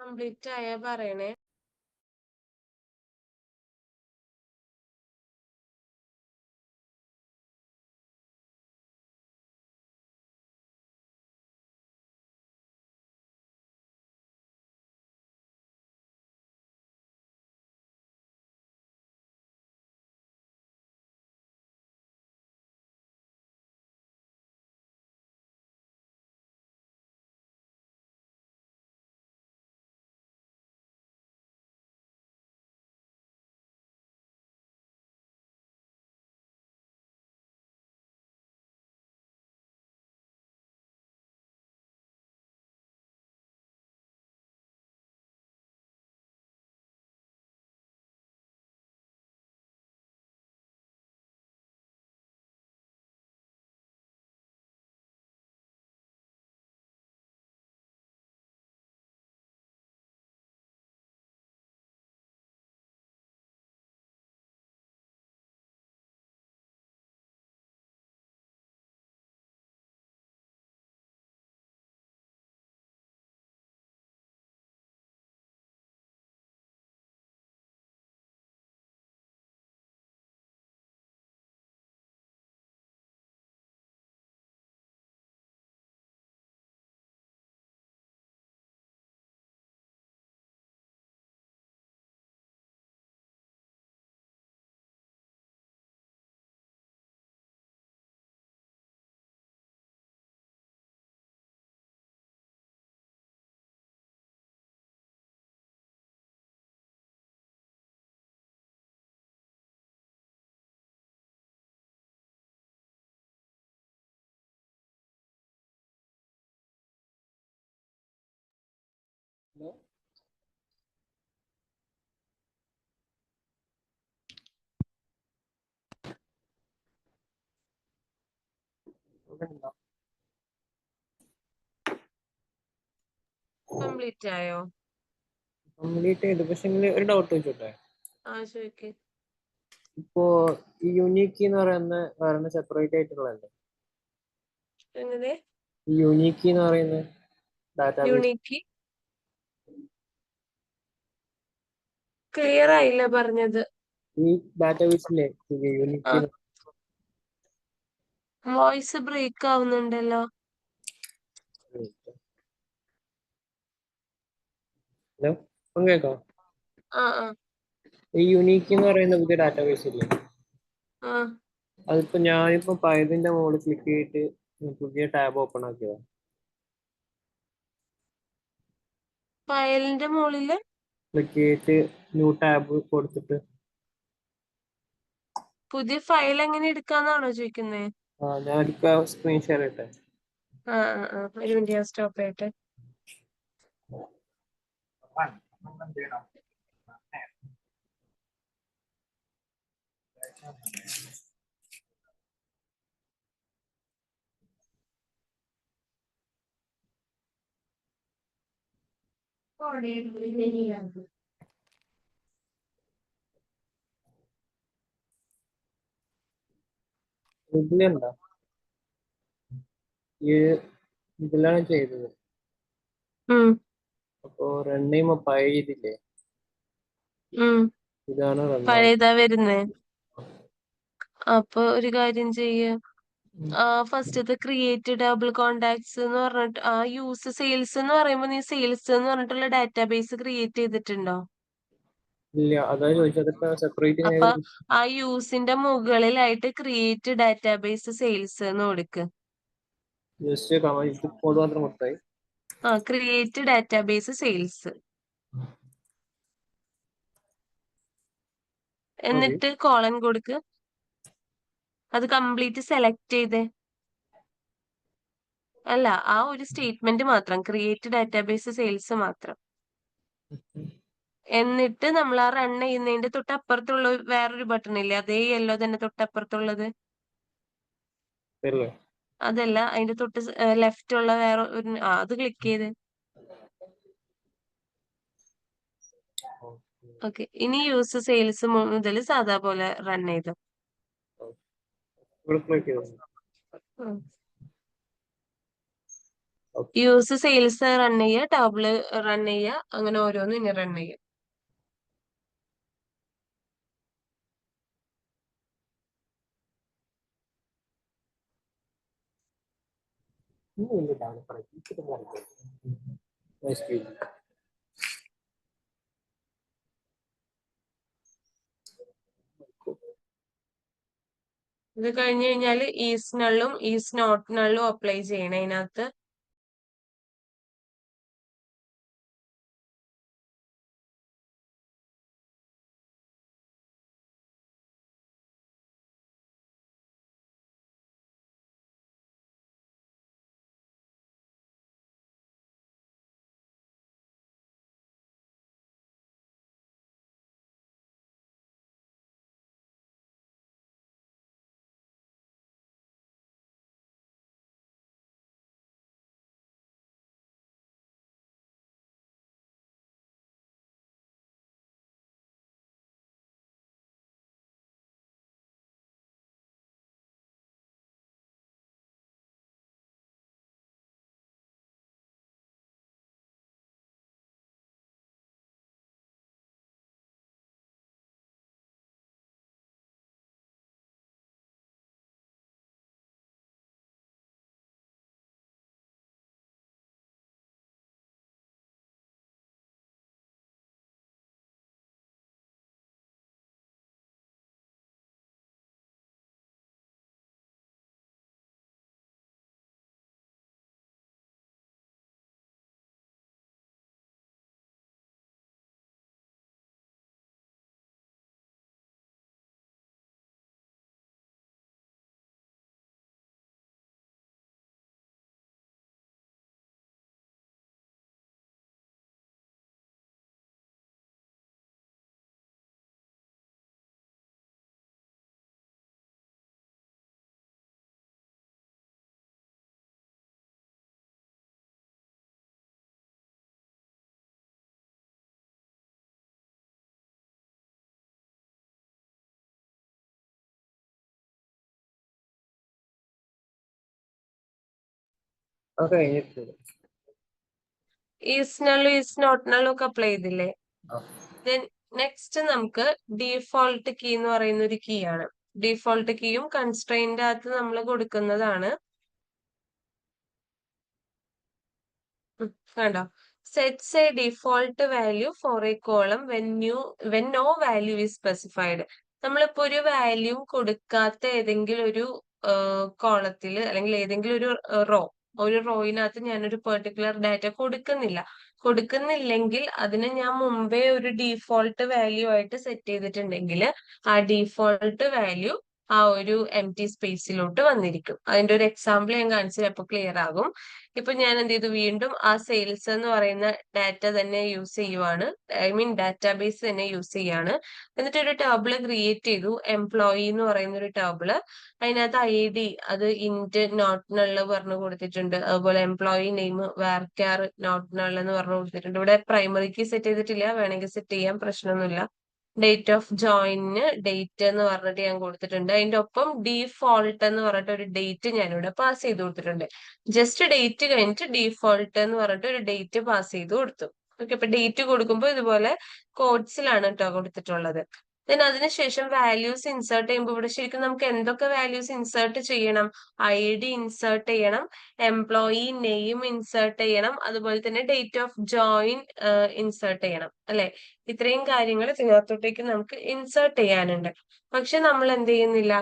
കംപ്ലീറ്റ് ആയ പറയണേ. കംപ്ലീറ്റ് ആയോ? കംപ്ലീറ്റ് ചെയ്തു. പക്ഷെ ഒരു ഡൗട്ട് വെച്ചോട്ടെ. ചോദിക്ക്. ഇപ്പോ ഈ യൂണിക് എന്ന് പറയുന്ന സെപ്പറേറ്റ് ആയിട്ടുള്ളതല്ലേ? എങ്ങനെ? ഈ യൂണിക് എന്ന് പറയുന്ന ഡാറ്റാബേസ് യൂണിക്ക് ക്ലിയർ ആയില്ല പറഞ്ഞത്. ഈ ഡാറ്റാബേസിലെ യൂണിക് വോയിസ് ബ്രേക്ക് ആവുന്നുണ്ടല്ലോ. ഹലോ, ഇപ്പം കേൾക്കാം. ആ ആ ഈ യൂണിക് എന്ന് പറയുന്ന പുതിയ ഡാറ്റാബേസ് ഇല്ലേ, ആ അതിപ്പോ ഞാനിപ്പോ പയതിന്റെ മുകളിൽ ക്ലിക്ക് ചെയ്തിട്ട് പുതിയ ടാബ് ഓപ്പൺ ആക്കിയതാ. ഫയലിന്റെ മുകളില് ക്ലിക്ക് ചെയ്തിട്ട് ന്യൂ ടാബ് കൊടുത്തിട്ട് പുതിയ ഫയൽ എങ്ങനെ എടുക്കാന്നാണോ ചോദിക്കുന്നത്? ഞാൻ എടുക്കാം, സ്ക്രീൻ ഷെയർ ഇട്ടെ. ഒരു മിനിറ്റ്, ഞാൻ സ്റ്റോപ്പ് ചെയ്യട്ടെ. ഇതിലുണ്ടോ? ഈ ഇതിലാണ് ചെയ്തത്. അപ്പോ റൺ ചെയ്യുമ്പോ പഴയ ഇതില്ലേ, ഇതാണ് റൺ ആവുന്നത്. പഴയതാ വരുന്നേ. അപ്പൊ ഒരു കാര്യം ചെയ്യ, ഫസ്റ്റത്തെ ക്രിയേറ്റ് ഡബിൾ കോണ്ടാക്ട്സ് എന്ന് പറഞ്ഞിട്ട് ആ യൂസ് സെയിൽസ് എന്ന് പറയുമ്പോ നീ സെയിൽസ് എന്ന് പറഞ്ഞിട്ടുള്ള ഡാറ്റാബേസ് ക്രിയേറ്റ് ചെയ്തിട്ടുണ്ടോ? ഇല്ല, അതാ ചോദിച്ചത്. അതിപ്പോ സെപ്പറേറ്റ് അപ്പൊ ആ യൂസിന്റെ മുകളിലായിട്ട് ക്രിയേറ്റ് ഡാറ്റാബേസ് സെയിൽസ് എന്ന് കൊടുക്ക്. ജസ്റ്റ് കോഡ് മാത്രം കൊടുത്തായി. ക്രിയേറ്റ് ഡാറ്റാബേസ് സെയിൽസ് എന്നിട്ട് കോളൻ കൊടുക്ക്. അത് കംപ്ലീറ്റ് സെലക്ട് ചെയ്തേ. അല്ല, ആ ഒരു സ്റ്റേറ്റ്മെന്റ് മാത്രം, ക്രിയേറ്റ് ഡാറ്റാബേസ് സെയിൽസ് മാത്രം. എന്നിട്ട് നമ്മൾ ആ റൺ ചെയ്യുന്നതിന്റെ തൊട്ടപ്പുറത്തുള്ള വേറൊരു ബട്ടൺ ഇല്ലേ, അതേ യെല്ലോ തന്നെ തൊട്ടപ്പുറത്തുള്ളത്, അതല്ല, അതിന്റെ തൊട്ട് ലെഫ്റ്റ് ഉള്ള വേറെ ഒരു അത് ക്ലിക്ക് ചെയ്ത്. ഓക്കെ, ഇനി യൂസ് സെയിൽസ് മുതൽ സാധാ പോലെ റൺ ചെയ്തു. ഓക്കെ. യൂസ് സെയിൽസ് റൺ ചെയ്യുക, ടേബിള് റൺ ചെയ്യുക, അങ്ങനെ ഓരോന്നും ഇനി റൺ ചെയ്യുക. இன்னும் இல்லை டெவலப் பண்ணி இப்படி தான் இருக்கு. SQL. ഇത് കഴിഞ്ഞ് കഴിഞ്ഞാൽ ഈസ് നള്ളും ഈസ് നോട്ട് നള്ളും അപ്ലൈ ചെയ്യണം അതിനകത്ത്. അത് കഴിഞ്ഞിട്ടുണ്ട്. ഈസ് നള്ളും ഈസ് നോട്ട് നള്ളും ഒക്കെ അപ്ലൈ ചെയ്തില്ലേ? ആ. ദെൻ നെക്സ്റ്റ് നമുക്ക് ഡീഫോൾട്ട് കീ എന്ന് പറയുന്ന ഒരു കീ ആണ്. ഡീഫോൾട്ട് കീയും കൺസ്ട്രെയിന്റ് അകത്ത് നമ്മൾ കൊടുക്കുന്നതാണ്. കണ്ടോ, sets a default value for a column when no value is specified. നമ്മളിപ്പോ ഒരു വാല്യൂ കൊടുക്കാത്ത ഏതെങ്കിലും ഒരു കോളത്തില് അല്ലെങ്കിൽ ഏതെങ്കിലും ഒരു റോയിനകത്ത് ഞാനൊരു പെർട്ടിക്കുലർ ഡാറ്റ കൊടുക്കുന്നില്ലെങ്കിൽ അതിനെ ഞാൻ മുമ്പേ ഒരു ഡീഫോൾട്ട് വാല്യൂ ആയിട്ട് സെറ്റ് ചെയ്തിട്ടുണ്ടെങ്കിൽ ആ ഡീഫോൾട്ട് വാല്യൂ ആ ഒരു എം ടി സ്പേസിലോട്ട് വന്നിരിക്കും. അതിന്റെ ഒരു എക്സാമ്പിൾ ഞാൻ കാണിച്ചാൽ അപ്പൊ ക്ലിയർ ആകും. ഇപ്പൊ ഞാൻ എന്ത് ചെയ്തു, വീണ്ടും ആ സെയിൽസ് എന്ന് പറയുന്ന ഡാറ്റ തന്നെ യൂസ് ചെയ്യുവാണ്. ഡാറ്റാബേസ് തന്നെ യൂസ് ചെയ്യാണ്. എന്നിട്ട് ഒരു ടേബിള് ക്രിയേറ്റ് ചെയ്തു, എംപ്ലോയി എന്ന് പറയുന്ന ഒരു ടേബിള്. അതിനകത്ത് ID അത് ഇന്റ് നോട്ട് നള്ള് പറഞ്ഞു കൊടുത്തിട്ടുണ്ട്. അതുപോലെ എംപ്ലോയി നെയിം വാർക്കാർ നോട്ട് നള്ള് എന്ന് പറഞ്ഞു കൊടുത്തിട്ടുണ്ട്. ഇവിടെ പ്രൈമറിക്ക് സെറ്റ് ചെയ്തിട്ടില്ല, വേണമെങ്കിൽ സെറ്റ് ചെയ്യാൻ പ്രശ്നമൊന്നുമില്ല. ഡേറ്റ് ഓഫ് ജോയിന് ഡേറ്റ് എന്ന് പറഞ്ഞിട്ട് ഞാൻ കൊടുത്തിട്ടുണ്ട്. അതിന്റെ ഒപ്പം ഡീഫോൾട്ട് എന്ന് പറഞ്ഞിട്ട് ഒരു ഡേറ്റ് ഞാനിവിടെ പാസ് ചെയ്ത് കൊടുത്തിട്ടുണ്ട്. ജസ്റ്റ് ഡേറ്റ് കഴിഞ്ഞിട്ട് ഡീഫോൾട്ട് എന്ന് പറഞ്ഞിട്ട് ഒരു ഡേറ്റ് പാസ് ചെയ്ത് കൊടുത്തു. ഓക്കെ, അപ്പൊ ഡേറ്റ് കൊടുക്കുമ്പോൾ ഇതുപോലെ കോഡ്സിലാണ് കേട്ടോ കൊടുത്തിട്ടുള്ളത്. ദെൻ അതിനുശേഷം വാല്യൂസ് ഇൻസേർട്ട് ചെയ്യുമ്പോൾ ഇവിടെ ശരിക്കും നമുക്ക് എന്തൊക്കെ വാല്യൂസ് ഇൻസേർട്ട് ചെയ്യണം? ID ഇൻസേർട്ട് ചെയ്യണം, എംപ്ലോയി നെയിം ഇൻസേർട്ട് ചെയ്യണം, അതുപോലെ തന്നെ ഡേറ്റ് ഓഫ് ജോയിൻ ഇൻസേർട്ട് ചെയ്യണം അല്ലെ? ഇത്രയും കാര്യങ്ങൾ ഇതിനകത്തോട്ടേക്ക് നമുക്ക് ഇൻസേർട്ട് ചെയ്യാനുണ്ട്. പക്ഷെ നമ്മൾ എന്ത് ചെയ്യുന്നില്ല,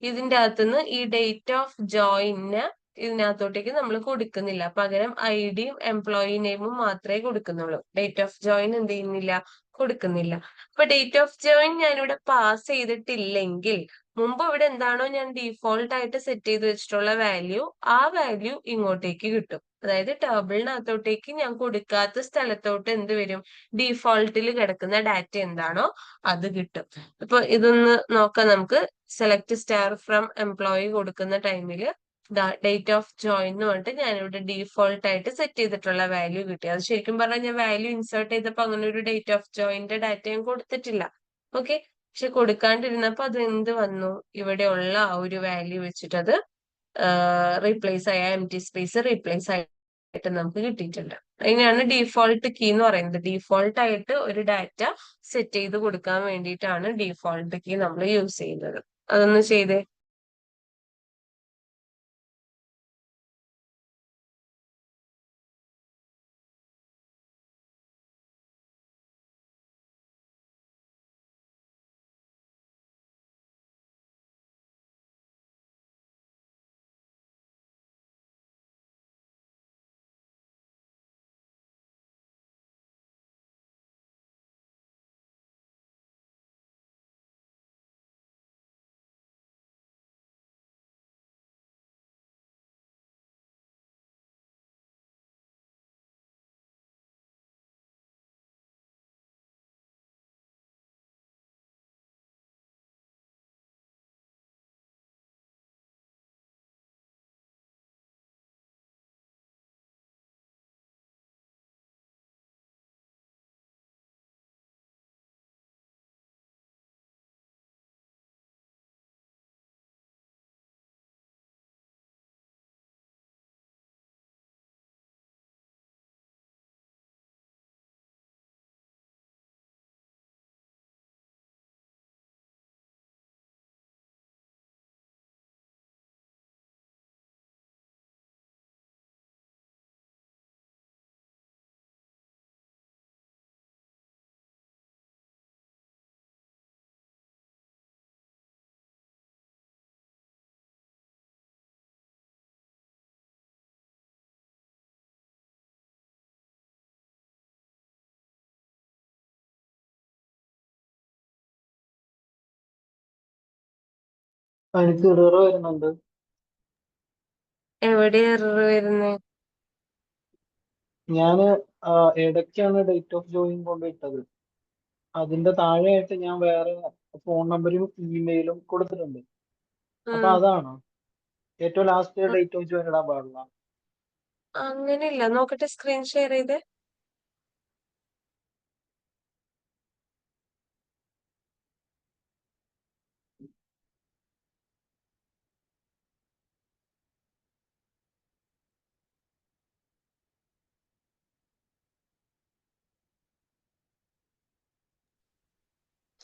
ഇതിന്റെ അകത്തുനിന്ന് ഈ ഡേറ്റ് ഓഫ് ജോയിന് ഇതിനകത്തോട്ടേക്ക് നമ്മൾ കൊടുക്കുന്നില്ല. പകരം IDയും എംപ്ലോയി നെയിമും മാത്രമേ കൊടുക്കുന്നുള്ളൂ. ഡേറ്റ് ഓഫ് ജോയിൻ എന്ത് ചെയ്യുന്നില്ല, കൊടുക്കുന്നില്ല. അപ്പൊ ഡേറ്റ് ഓഫ് ജോയിൻ ഞാനിവിടെ പാസ് ചെയ്തിട്ടില്ലെങ്കിൽ മുമ്പ് ഇവിടെ എന്താണോ ഞാൻ ഡീഫോൾട്ട് ആയിട്ട് സെറ്റ് ചെയ്ത് വെച്ചിട്ടുള്ള വാല്യൂ, ആ വാല്യൂ ഇങ്ങോട്ടേക്ക് കിട്ടും. അതായത് ടേബിളിനകത്തോട്ടേക്ക് ഞാൻ കൊടുക്കാത്ത സ്ഥലത്തോട്ട് എന്ത് വരും, ഡീഫോൾട്ടിൽ കിടക്കുന്ന ഡാറ്റ എന്താണോ അത് കിട്ടും. ഇപ്പൊ ഇതൊന്ന് നോക്കാം നമുക്ക്. സെലക്ട് സ്റ്റാർ ഫ്രം എംപ്ലോയി കൊടുക്കുന്ന ടൈമില് ഡേറ്റ് ഓഫ് ജോയിൻ എന്ന് പറഞ്ഞിട്ട് ഞാനിവിടെ ഡീഫോൾട്ട് ആയിട്ട് സെറ്റ് ചെയ്തിട്ടുള്ള വാല്യൂ കിട്ടി. അത് ശരിക്കും പറഞ്ഞാൽ ഞാൻ വാല്യൂ ഇൻസേർട്ട് ചെയ്തപ്പോ അങ്ങനെ ഒരു ഡേറ്റ് ഓഫ് ജോയിന്റെ ഡാറ്റ ഞാൻ കൊടുത്തിട്ടില്ല. ഓക്കെ, പക്ഷെ കൊടുക്കാണ്ടിരുന്നപ്പോ അത് എന്ത് വന്നു, ഇവിടെയുള്ള ആ ഒരു വാല്യൂ വെച്ചിട്ട് അത് റീപ്ലേസ് ആയ എം ടി സ്പേസ് റീപ്ലേസ് ആയി ആയിട്ട് നമുക്ക് കിട്ടിയിട്ടുണ്ട്. അതിനാണ് ഡീഫോൾട്ട് കീ എന്ന് പറയുന്നത്. ഡീഫോൾട്ട് ആയിട്ട് ഒരു ഡാറ്റ സെറ്റ് ചെയ്ത് കൊടുക്കാൻ വേണ്ടിയിട്ടാണ് ഡീഫോൾട്ട് കീ നമ്മൾ യൂസ് ചെയ്യുന്നത്. അതൊന്ന് ചെയ്തേ. എനിക്ക് എറർ വരുന്നുണ്ട്. എവിടെ എറർ വരുന്നത്? ഞാൻ ഇടയ്ക്കാണ് ഡേറ്റ് ഓഫ് ജോയിൻ കൊണ്ടിട്ടത്. അതിന്റെ താഴെയായിട്ട് ഞാൻ വേറെ ഫോൺ നമ്പരും ഇമെയിലും കൊടുത്തിട്ടുണ്ട്. അപ്പൊ അതാണോ ഏറ്റവും ലാസ്റ്റ് ഡേറ്റ് ഓഫ് ജോയിൻ ഇടാൻ പാടില്ല? അങ്ങനെയില്ല. നോക്കട്ടെ, സ്ക്രീൻ ഷെയർ ചെയ്ത്.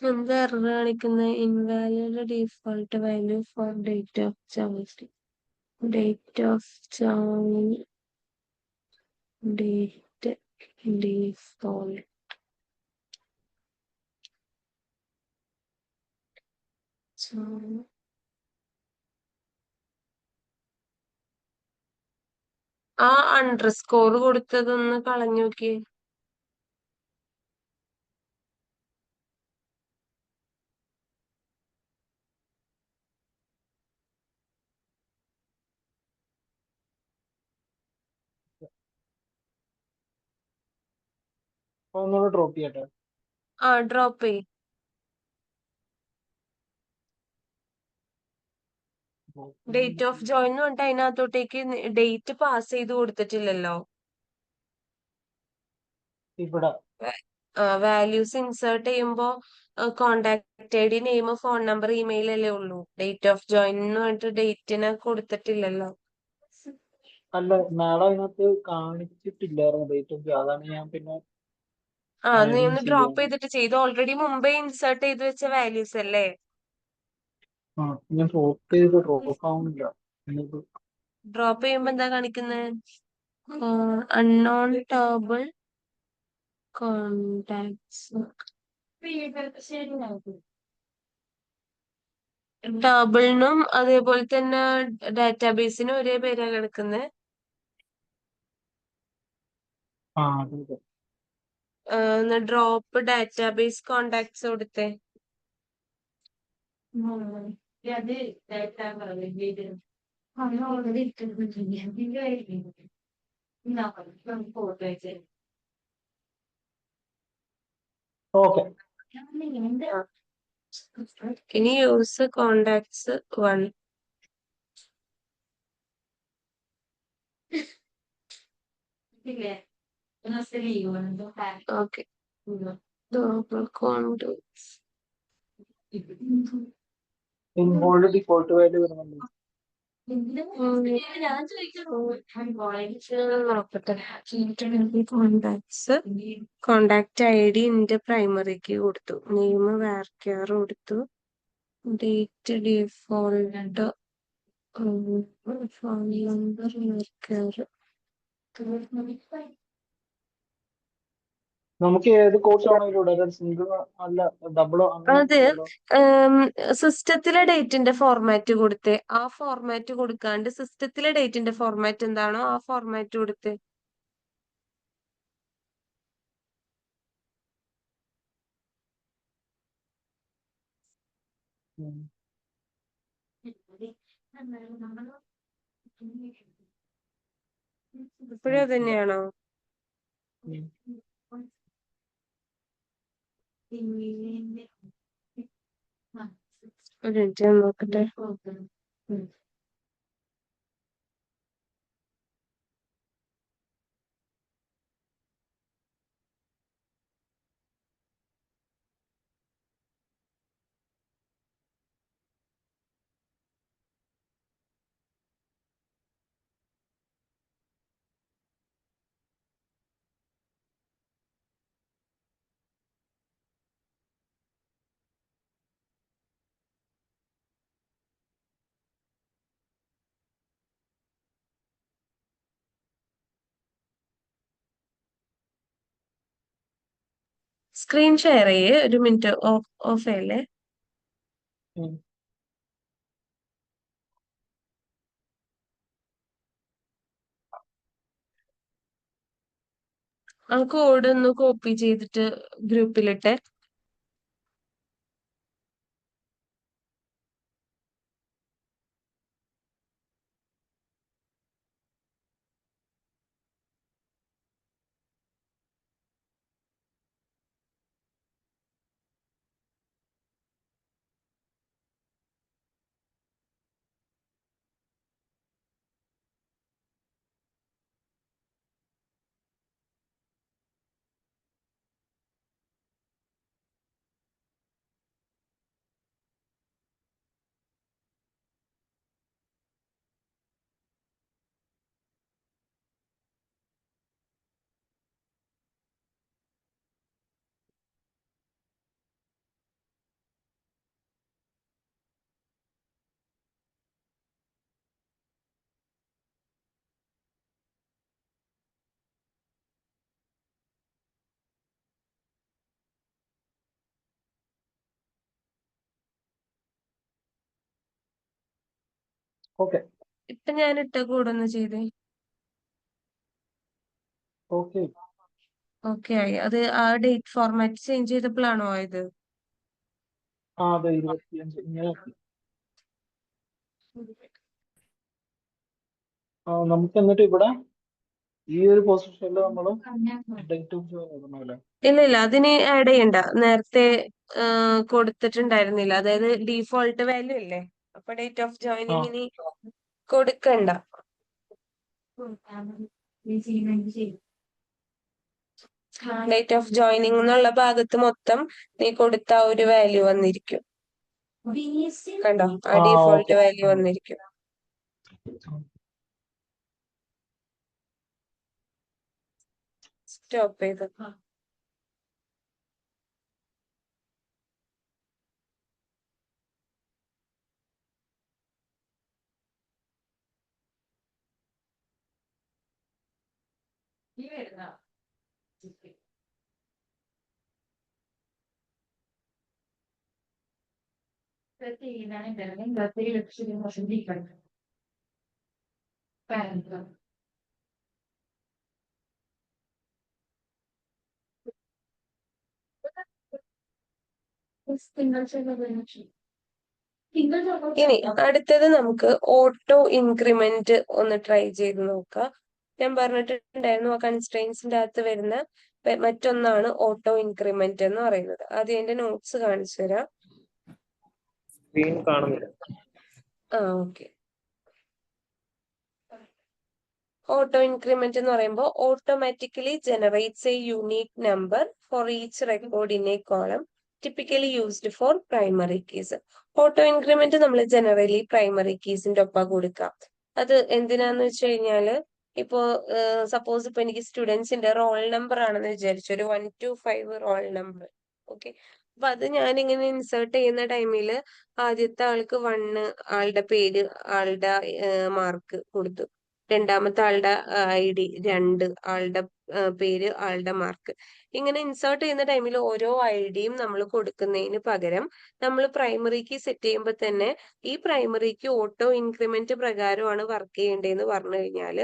എന്താ എറർ കാണിക്കുന്നത്? Invalid default value for date of join. Date of join date default. ആ അണ്ടർസ്കോർ കൊടുത്തതൊന്ന് കളഞ്ഞു നോക്കിയേ. അപ്പൊ ഒന്നുകൂടെ ഡ്രോപ്പ് ചെയ്യട്ടെ. ഡ്രോപ്പ് ചെയ്. ഡേറ്റ് ഓഫ് ജോയിൻ എന്ന് പറഞ്ഞിട്ട് അതിനകത്തോട്ടേക്ക് ഡേറ്റ് പാസ് ചെയ്ത് കൊടുത്തിട്ടില്ലല്ലോ. ഇവിടെ വാല്യൂസ് ഇൻസേർട്ട് ചെയ്യുമ്പോ contact I D, name, phone number, email അല്ലേ ഉള്ളൂ. ഡേറ്റ് ഓഫ് ജോയിൻ എന്ന് പറഞ്ഞിട്ട് ഡേറ്റിനെ കൊടുത്തിട്ടില്ലല്ലോ. അല്ല, നാളെ അതിനകത്ത് കാണിച്ചിട്ടില്ലായിരുന്നു ഡേറ്റ് ഓഫ് ജോയിൻ. അതാണ് ഞാൻ പിന്നെ നീ ആഡ് ഒന്ന് ഡ്രോപ്പ് ചെയ്യാൻ. ചെയ്തിട്ട് ചെയ്ത്. ഓൾറെഡി മുമ്പേ ഇൻസേർട്ട് ചെയ്ത് വെച്ച വാല്യൂസ് അല്ലേ. ഞാൻ ഡ്രോപ്പ് ചെയ്ത് ഡ്രോപ്പ് ആവുന്നില്ല. ഡ്രോപ്പ് ചെയ്യുമ്പോ എന്താ കാണിക്കുന്നത്? Unknown table contacts. ടേബിളിനും അതേപോലെ തന്നെ ഡാറ്റാബേസിനും ഒരേ പേരാ കിടക്കുന്നത്. ഡ്രോപ്പ് ഡാറ്റാബേസ് കോണ്ടാക്ട്സ് കൊടുത്തേ. ഓക്കെ. ഇനി use contacts 1. Okay. Double contacts. Involve default value വരുന്നുണ്ട്. നോക്കട്ടെ. കോണ്ടാക്ട്സ്, കോണ്ടാക്ട് ID എന്റെ പ്രൈമറിക്ക് കൊടുത്തു, നെയിം വാർക്യാർ കൊടുത്തു, ഡേറ്റ് ഡിഫോൾട്ട്, ഫോൺ നമ്പർ വാർക്യാർ. നമുക്ക് ഏത് കോഴ്സ് ആണെങ്കിലും ഇടാം, സിംഗിൾ അല്ല ഡബിളോ അത് അങ്ങനെയൊന്നുമില്ലല്ലോ. സിസ്റ്റത്തിലെ ഡേറ്റിന്റെ ഫോർമാറ്റ് കൊടുത്തേ, ആ ഫോർമാറ്റ് കൊടുക്കാണ്ട് സിസ്റ്റത്തിലെ ഡേറ്റിന്റെ ഫോർമാറ്റ് എന്താണോ ആ ഫോർമാറ്റ് കൊടുത്തേ. ഉം. ഇപ്പോഴും അത് തന്നെയാണോ? ഉം. ഒരു മിനിറ്റ് ഞാൻ നോക്കട്ടെ. സ്ക്രീൻ ഷെയർ ചെയ്യേ, ഒരു മിനിറ്റ് ഓഫ് ചെയ്യല്ലേ. ഉം. ആ കോഡ് ഒന്ന് കോപ്പി ചെയ്തിട്ട് ഗ്രൂപ്പിലിട്ടെ. ഓക്കെ ഇപ്പൊ ഞാൻ ഇട്ട കോഡ് ഒന്ന് ചെയ്തേ. ഓക്കെ. ഓക്കെ ആയി. അത് ആ ഡേറ്റ് ഫോർമാറ്റ് ചേഞ്ച് ചെയ്തപ്പോഴാണോ ആയത്? ആ അതെ 25 ഇങ്ങനെ ആക്കി. നമുക്ക് എന്നിട്ട് ഇവിടെ ഈ ഒരു പൊസിഷനിൽ നമ്മൾ ഡേറ്റ് ഓഫ് ജോയിൻ ഇടണമല്ലേ? ഇല്ല അതിന് ആഡ് ചെയ്യണ്ട. നേരത്തെ കൊടുത്തിട്ടുണ്ടായിരുന്നില്ല, അതായത് ഡീഫോൾട്ട് വാല്യൂ ഇല്ലേ, അപ്പൊ ഡേറ്റ് ഓഫ് ആ ജോയിനിങ്ങിന് കൊടുക്കണ്ട. ഡേറ്റ് ഓഫ് ജോയിനിങ് എന്നുള്ള ഭാഗത്ത് മൊത്തം നീ കൊടുത്ത ആ ഒരു വാല്യൂ വന്നിരിക്കും. കണ്ടോ, ആ ആ ഡീഫോൾട്ട് ഓക്കെ. വാല്യൂ വന്നിരിക്കും. സ്റ്റോപ്പ് ചെയ്ത് ഇനി അടുത്തത് നമുക്ക് ഓട്ടോ ഇൻക്രിമെന്റ് ഒന്ന് ട്രൈ ചെയ്ത് നോക്കാം. ഞാൻ പറഞ്ഞിട്ടുണ്ടായിരുന്നു ആ കൺസ്ട്രെയിൻസിന്റെ അകത്ത് വരുന്ന മറ്റൊന്നാണ് ഓട്ടോ ഇൻക്രിമെന്റ് എന്ന് പറയുന്നത്. ആദ്യം എന്റെ നോട്ട്സ് കാണിച്ചു തരാം. സ്ക്രീൻ കാണുന്നില്ല. ഓക്കെ. ഓട്ടോ ഇൻക്രിമെന്റ് എന്ന് പറയുമ്പോൾ automatically generates A unique number for each record in A column typically used for primary keys. Auto increment നമ്മൾ ജനറലി പ്രൈമറി കീസിന്റെ ഒപ്പം കൊടുക്കാം. അത് എന്തിനാന്ന് വെച്ച് കഴിഞ്ഞാല് ഇപ്പോ സപ്പോസ് ഇപ്പൊ എനിക്ക് സ്റ്റുഡൻസിന്റെ റോൾ നമ്പർ ആണെന്ന് വിചാരിച്ചു, ഒരു 1 to 5 റോൾ നമ്പർ. ഓക്കെ, അപ്പൊ അത് ഞാനിങ്ങനെ ഇൻസേർട്ട് ചെയ്യുന്ന ടൈമില് ആദ്യത്തെ ആൾക്ക് 1 ആളുടെ പേര്, ആളുടെ മാർക്ക് കൊടുത്തു. രണ്ടാമത്തെ ആളുടെ ID 2, ആളുടെ പേര്, ആളുടെ മാർക്ക്. ഇങ്ങനെ ഇൻസേർട്ട് ചെയ്യുന്ന ടൈമിൽ ഓരോ ഐഡിയും നമ്മൾ കൊടുക്കുന്നതിന് പകരം നമ്മൾ പ്രൈമറി കീ സെറ്റ് ചെയ്യുമ്പോൾ തന്നെ ഈ പ്രൈമറി കീ ഓട്ടോ ഇൻക്രിമെന്റ് പ്രകാരമാണ് വർക്ക് ചെയ്യേണ്ടതെന്ന് പറഞ്ഞു കഴിഞ്ഞാൽ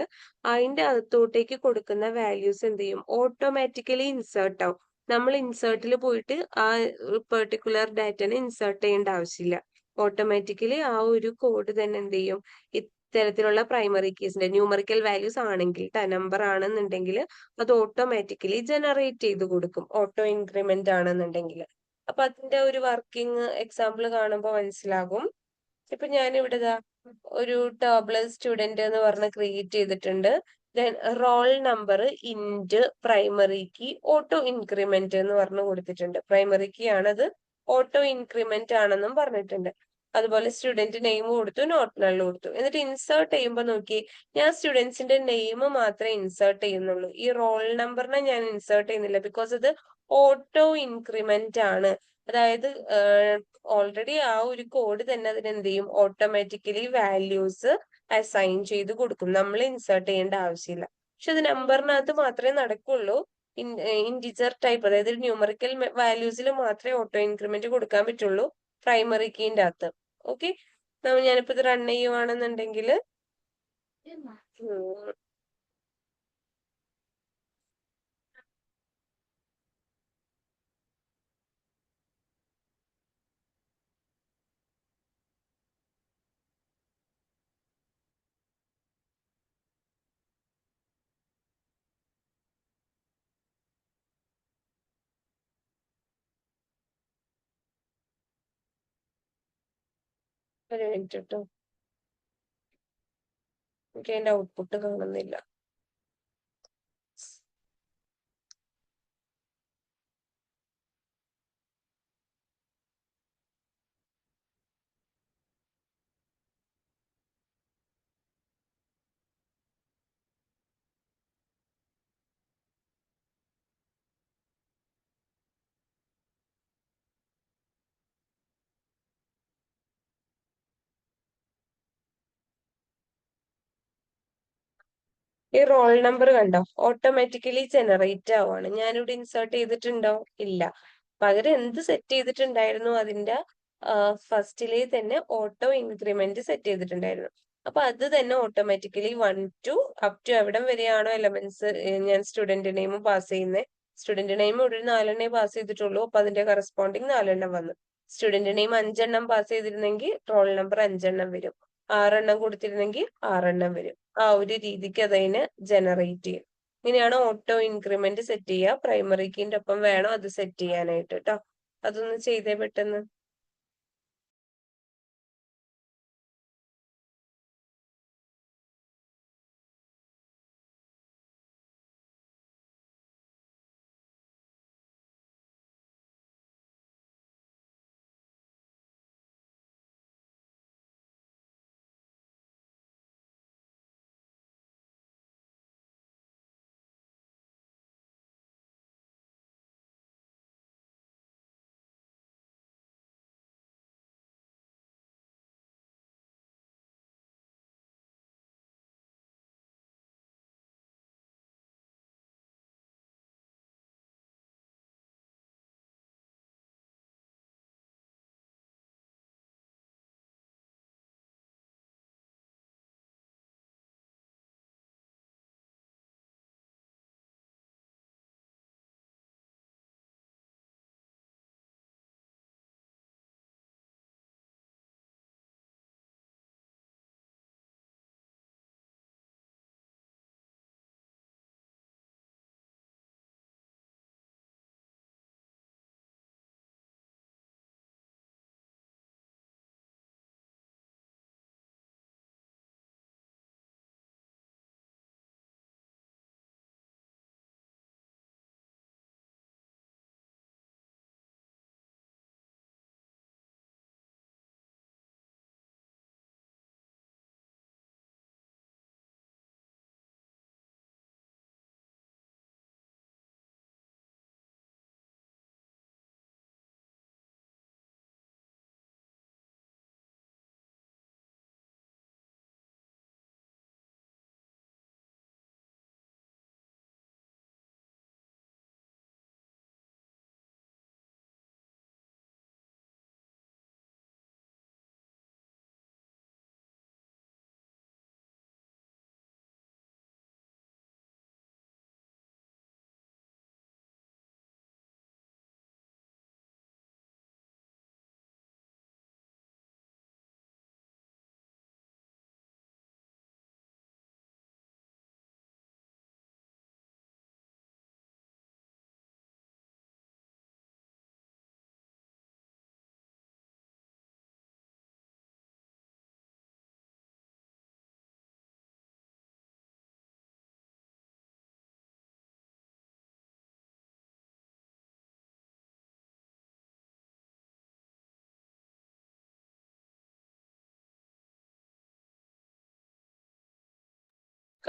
അതിന്റെ അകത്തോട്ടേക്ക് കൊടുക്കുന്ന വാല്യൂസ് എന്ത് ചെയ്യും, ഓട്ടോമാറ്റിക്കലി ഇൻസേർട്ട് ആവും. നമ്മൾ ഇൻസേർട്ടിൽ പോയിട്ട് ആ പെർട്ടിക്കുലർ ഡാറ്റനെ ഇൻസേർട്ട് ചെയ്യേണ്ട ആവശ്യമില്ല. ഓട്ടോമാറ്റിക്കലി ആ ഒരു കോഡ് തന്നെ എന്ത് ചെയ്യും, ഇത്തരത്തിലുള്ള പ്രൈമറി കീസിന്റെ ന്യൂമറിക്കൽ വാല്യൂസ് ആണെങ്കിൽ, നമ്പർ ആണെന്നുണ്ടെങ്കിൽ അത് ഓട്ടോമാറ്റിക്കലി ജനറേറ്റ് ചെയ്ത് കൊടുക്കും, ഓട്ടോ ഇൻക്രിമെന്റ് ആണെന്നുണ്ടെങ്കിൽ. അപ്പൊ അതിന്റെ ഒരു വർക്കിംഗ് എക്സാമ്പിൾ കാണുമ്പോൾ മനസ്സിലാകും. ഇപ്പൊ ഞാൻ ഇവിടെ ഒരു ടേബിളർ സ്റ്റുഡന്റ് എന്ന് പറഞ്ഞ് ക്രിയേറ്റ് ചെയ്തിട്ടുണ്ട്. Then roll number int primary key auto increment എന്ന് പറഞ്ഞു കൊടുത്തിട്ടുണ്ട്. പ്രൈമറി കീ ആണത്, ഓട്ടോ ഇൻക്രിമെന്റ് ആണെന്നും പറഞ്ഞിട്ടുണ്ട്. അതുപോലെ സ്റ്റുഡന്റ് നെയിം കൊടുത്തു, നോട്ട് നൾ കൊടുത്തു. എന്നിട്ട് ഇൻസേർട്ട് ചെയ്യുമ്പോൾ നോക്കി, ഞാൻ സ്റ്റുഡൻസിന്റെ നെയിം മാത്രമേ ഇൻസേർട്ട് ചെയ്യുന്നുള്ളൂ, ഈ റോൾ നമ്പറിനെ ഞാൻ ഇൻസേർട്ട് ചെയ്യുന്നില്ല. ബിക്കോസ് ഇത് ഓട്ടോ ഇൻക്രിമെന്റ് ആണ്. അതായത് ഓൾറെഡി ആ ഒരു കോഡ് തന്നെ അതിനെന്ത് ചെയ്യും, ഓട്ടോമാറ്റിക്കലി വാല്യൂസ് അസൈൻ ചെയ്ത് കൊടുക്കും, നമ്മൾ ഇൻസേർട്ട് ചെയ്യേണ്ട ആവശ്യമില്ല. പക്ഷെ അത് നമ്പറിനകത്ത് മാത്രമേ നടക്കുള്ളൂ. ഇൻറ്റിജർ ടൈപ്പ്, അതായത് ന്യൂമറിക്കൽ വാല്യൂസിൽ മാത്രമേ ഓട്ടോ ഇൻക്രിമെന്റ് കൊടുക്കാൻ പറ്റുള്ളൂ പ്രൈമറി കീന്റെ അകത്ത്. ഓക്കെ, ഞാനിപ്പോ ഇത് റൺ ചെയ്യുവാണെന്നുണ്ടെങ്കിൽ ഒരു മിനിറ്റ് കേട്ടോ, എനിക്ക് അതിന്റെ ഔട്ട്പുട്ട് കാണുന്നില്ല. ഈ റോൾ നമ്പർ കണ്ടോ, ഓട്ടോമാറ്റിക്കലി ജനറേറ്റ് ആവുകയാണ്. ഞാനിവിടെ ഇൻസേർട്ട് ചെയ്തിട്ടുണ്ടോ, ഇല്ല. പകരം എന്ത് സെറ്റ് ചെയ്തിട്ടുണ്ടായിരുന്നു, അതിന്റെ ഫസ്റ്റിലെ തന്നെ ഓട്ടോ ഇൻക്രിമെന്റ് സെറ്റ് ചെയ്തിട്ടുണ്ടായിരുന്നു. അപ്പൊ അത് തന്നെ ഓട്ടോമാറ്റിക്കലി 1 to അപ് ടു എവിടം വരെയാണോ എലമെന്റ്സ് ഞാൻ സ്റ്റുഡന്റ് നെയിം പാസ് ചെയ്യുന്നത്, സ്റ്റുഡന്റ് നെയിം ഇവിടെ ഒരു 4 പാസ് ചെയ്തിട്ടുള്ളൂ, അപ്പൊ അതിന്റെ കറസ്പോണ്ടിങ് 4 വന്നു. സ്റ്റുഡന്റ് നെയിം 5 പാസ് ചെയ്തിരുന്നെങ്കിൽ റോൾ നമ്പർ 5 വരും. 6 കൊടുത്തിരുന്നെങ്കിൽ 6 വരും. ആ ഒരു രീതിക്ക് അതിനെ ജനറേറ്റ് ചെയ്യും. ഇങ്ങനെയാണ് ഓട്ടോ ഇൻക്രിമെന്റ് സെറ്റ് ചെയ്യുക. പ്രൈമറി കീന്റെ ഒപ്പം വേണം അത് സെറ്റ് ചെയ്യാനായിട്ട് കേട്ടോ. അതൊന്ന് ചെയ്തേ പെട്ടെന്ന്.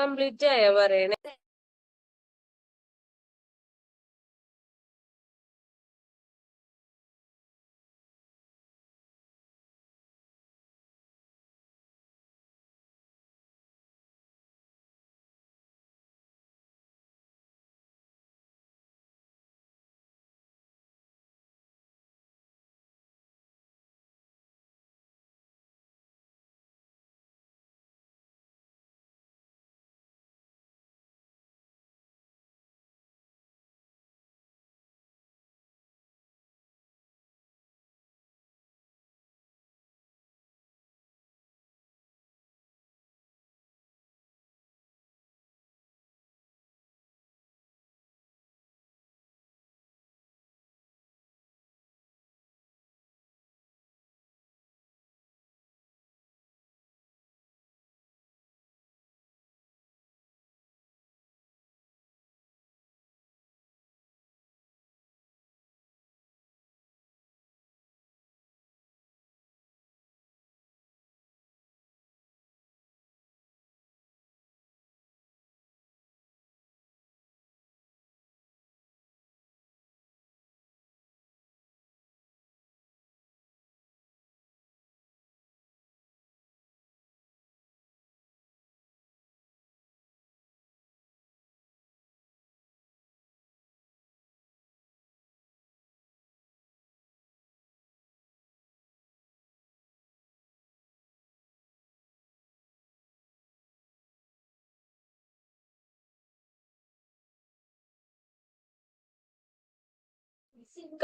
കംപ്ലീറ്റ് ആയോ പറയണേ?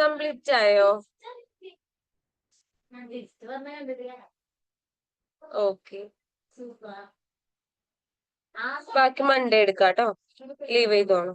കംപ്ലീറ്റ് ആയോ? ഓക്കെ, ബാക്കി മൺഡേ എടുക്കാട്ടോ. ലീവ് ചെയ്തോളൂ.